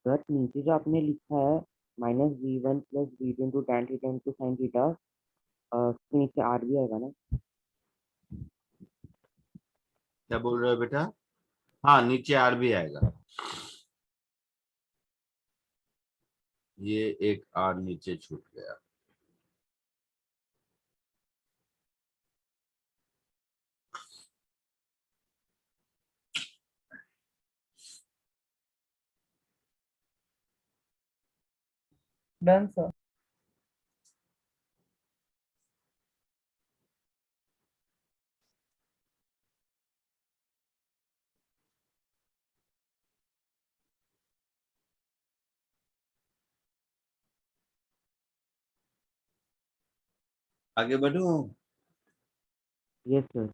सर नीचे जो आपने लिखा है minus v1 plus v2 into tan theta into sine theta, उसके नीचे r भी आएगा ना? क्या बोल रहे हो बेटा? हाँ नीचे आर भी आएगा। ये एक आर नीचे छूट गया। Done sir. आगे बढ़ू? Yes sir.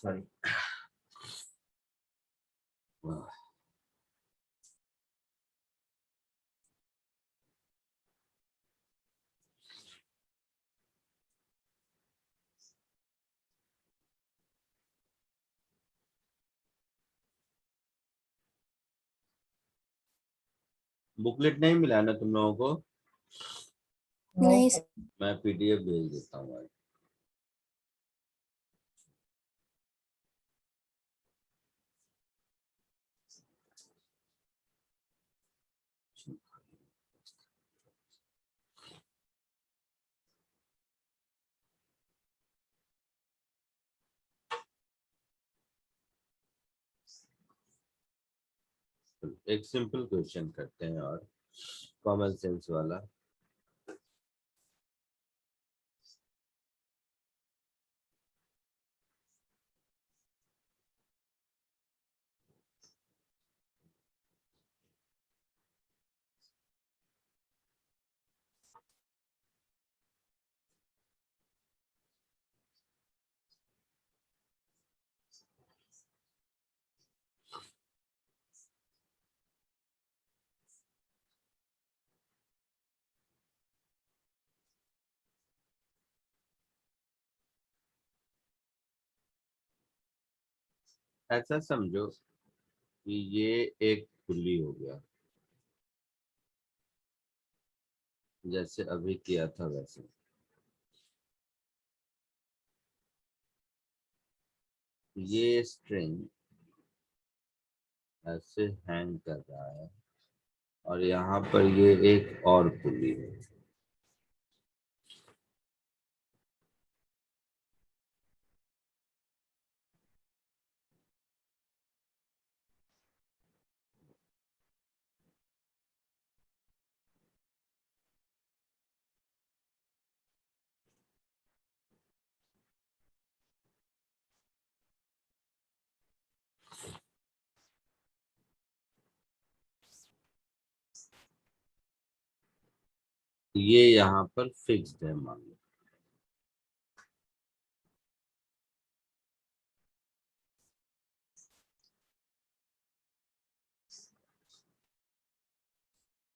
सॉरी। बुकलेट नहीं मिला ना तुम लोगों को? नहीं मैं पीडीएफ भेज देता हूँ आज। एक सिंपल क्वेश्चन करते हैं और कॉमन सेंस वाला। ऐसा समझो कि ये एक पुल्ली हो गया, जैसे अभी किया था वैसे। ये स्ट्रिंग ऐसे हैंग कर रहा है और यहाँ पर ये एक और पुल्ली है। ये यहाँ पर फिक्स्ड है मान लो।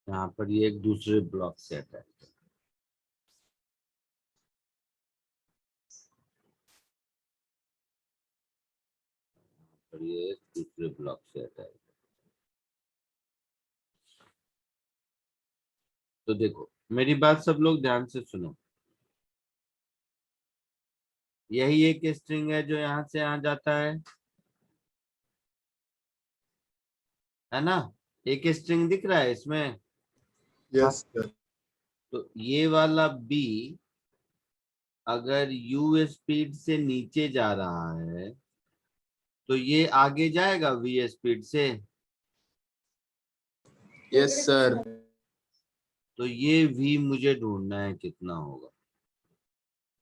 यहाँ पर ये एक दूसरे ब्लॉक से अटैच है। और ये एक दूसरे ब्लॉक से अटैच है। तो देखो मेरी बात सब लोग ध्यान से सुनो। यही एक स्ट्रिंग है जो यहाँ से यहाँ जाता है ना? एक स्ट्रिंग दिख रहा है इसमें। Yes, sir. तो ये वाला बी अगर यू स्पीड से नीचे जा रहा है तो ये आगे जाएगा वी स्पीड से। Yes, sir. तो ये भी मुझे ढूंढना है कितना होगा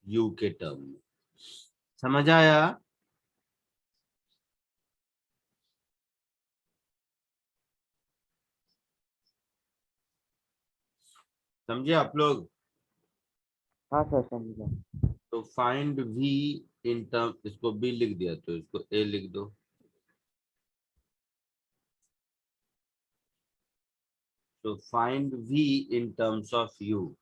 यू के टर्म में। समझ आया? समझे आप लोग? हाँ सर समझा। तो फाइंड वी इन टर्म, इसको बी लिख दिया तो इसको ए लिख दो। तो find v in terms of u.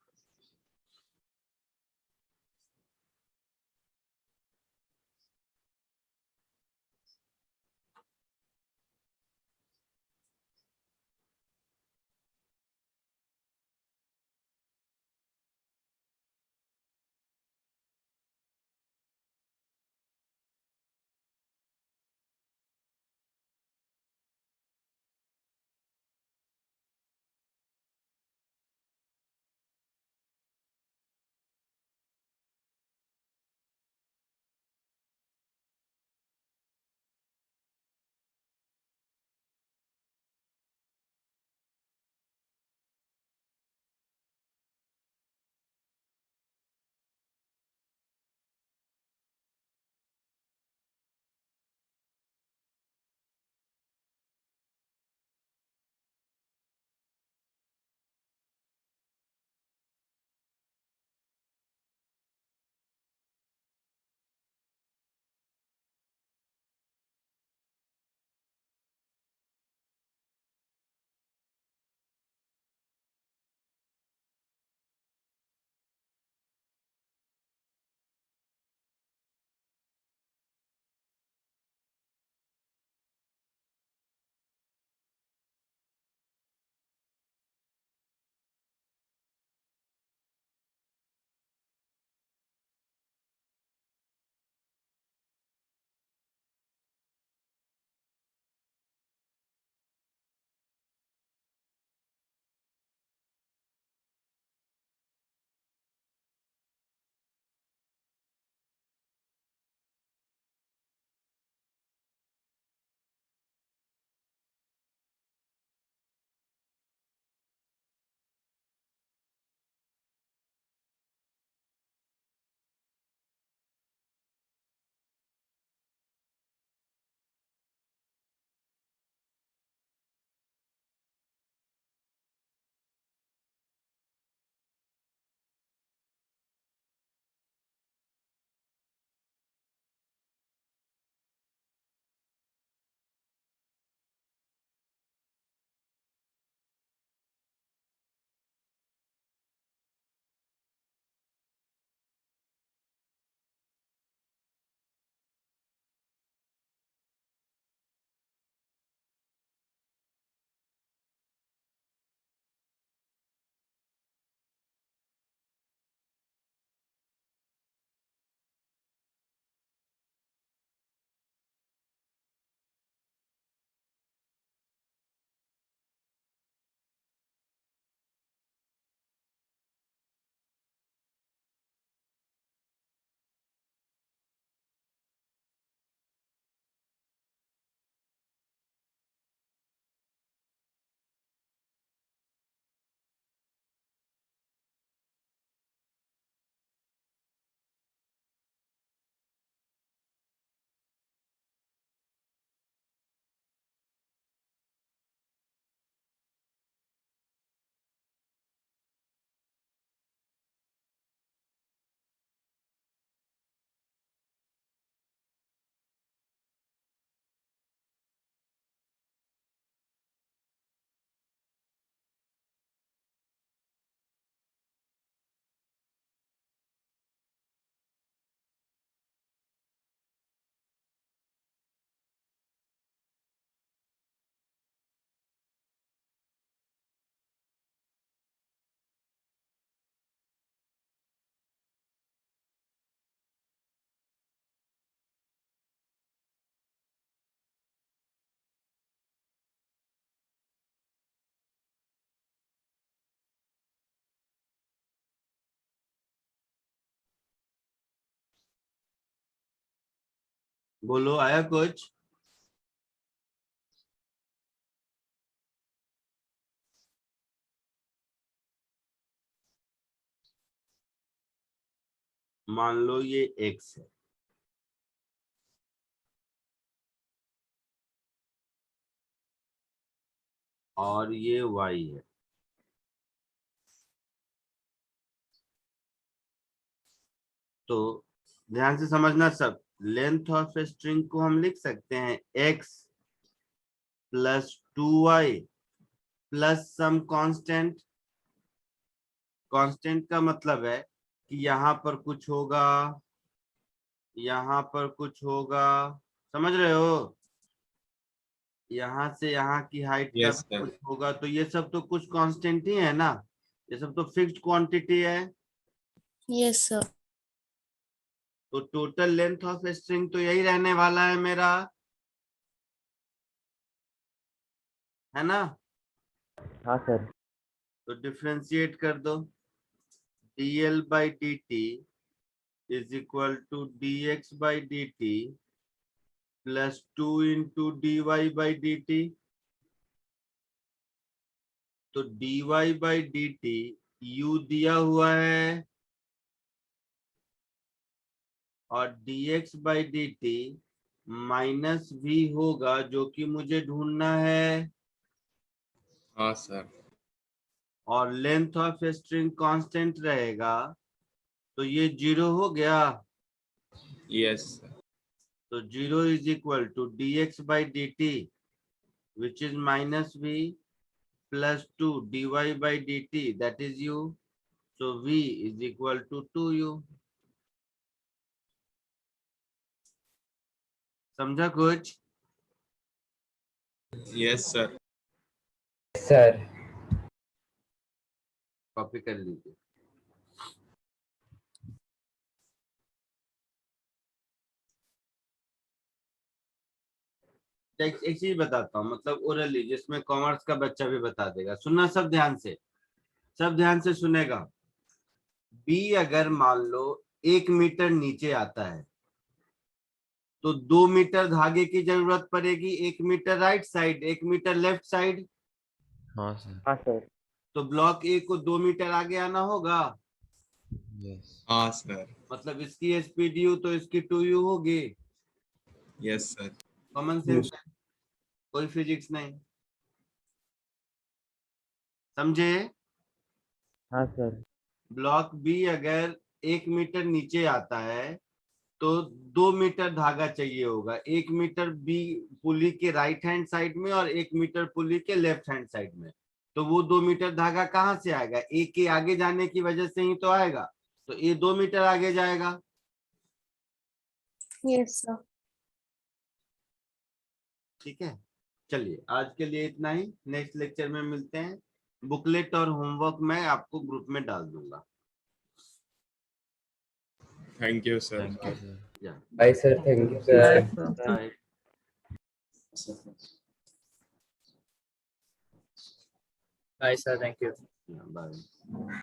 बोलो, आया कुछ? मान लो ये x है, और ये y है। तो ध्यान से समझना सब। लेंथ ऑफ स्ट्रिंग को हम लिख सकते हैं x plus 2y plus some constant. Constant का मतलब है कि यहाँ पर कुछ होगा, यहाँ पर कुछ होगा, समझ रहे हो? यहाँ से यहाँ की हाइट का Yes, sir. कुछ होगा, तो ये सब तो कुछ कांस्टेंट ही है ना, ये सब तो फिक्स्ड क्वांटिटी है। Yes sir. तो टोटल लेंथ ऑफ स्ट्रिंग तो यही रहने वाला है मेरा, है ना? हाँ सर। तो डिफरेंशिएट कर दो, dl by dt is equal to dx by dt plus 2 into dy by dt। तो dy by dt u दिया हुआ है, और dx by dt minus v होगा, जो कि मुझे ढूंढना है। हाँ सर। और लेंथ ऑफ स्ट्रिंग कांस्टेंट रहेगा, तो ये 0 हो गया। Yes, sir. तो 0 is equal to dx by dt which is minus v plus 2 dy by dt that is u, so v is equal to 2u। समझा कुछ? Yes, sir. सर। कॉपी कर लीजिए। एक चीज बताता हूँ, मतलब ओरली, जिसमें कॉमर्स का बच्चा भी बता देगा। सुनना सब ध्यान से, सब ध्यान से सुनेगा। बी अगर मान लो 1 मीटर नीचे आता है, तो 2 मीटर धागे की जरूरत पड़ेगी, 1 metre right side, 1 metre left side. हाँ सर। हाँ सर। तो ब्लॉक ए को 2 मीटर आगे आना होगा, यस। हाँ सर। मतलब इसकी स्पीड यू तो इसकी 2u होगी। Yes, sir. कॉमन सेंस है, कोई फिजिक्स नहीं। समझे? हाँ सर। ब्लॉक बी अगर 1 मीटर नीचे आता है, तो 2 मीटर धागा चाहिए होगा, 1 मीटर बी पुली के राइट हैंड साइड में और 1 मीटर पुली के लेफ्ट हैंड साइड में। तो वो 2 मीटर धागा कहाँ से आएगा? ए के आगे जाने की वजह से ही तो आएगा, तो ये 2 मीटर आगे जाएगा। Yes sir. ठीक है, चलिए आज के लिए इतना ही, नेक्स्ट लेक्चर में मिलते हैं। बुकलेट और होमवर्क मैं आपको ग्रुप में डाल दूंगा। Thank you, sir. Thank you sir. या bye sir. Thank you Yes, sir. sir. Bye. Bye, sir. Thank you. Bye.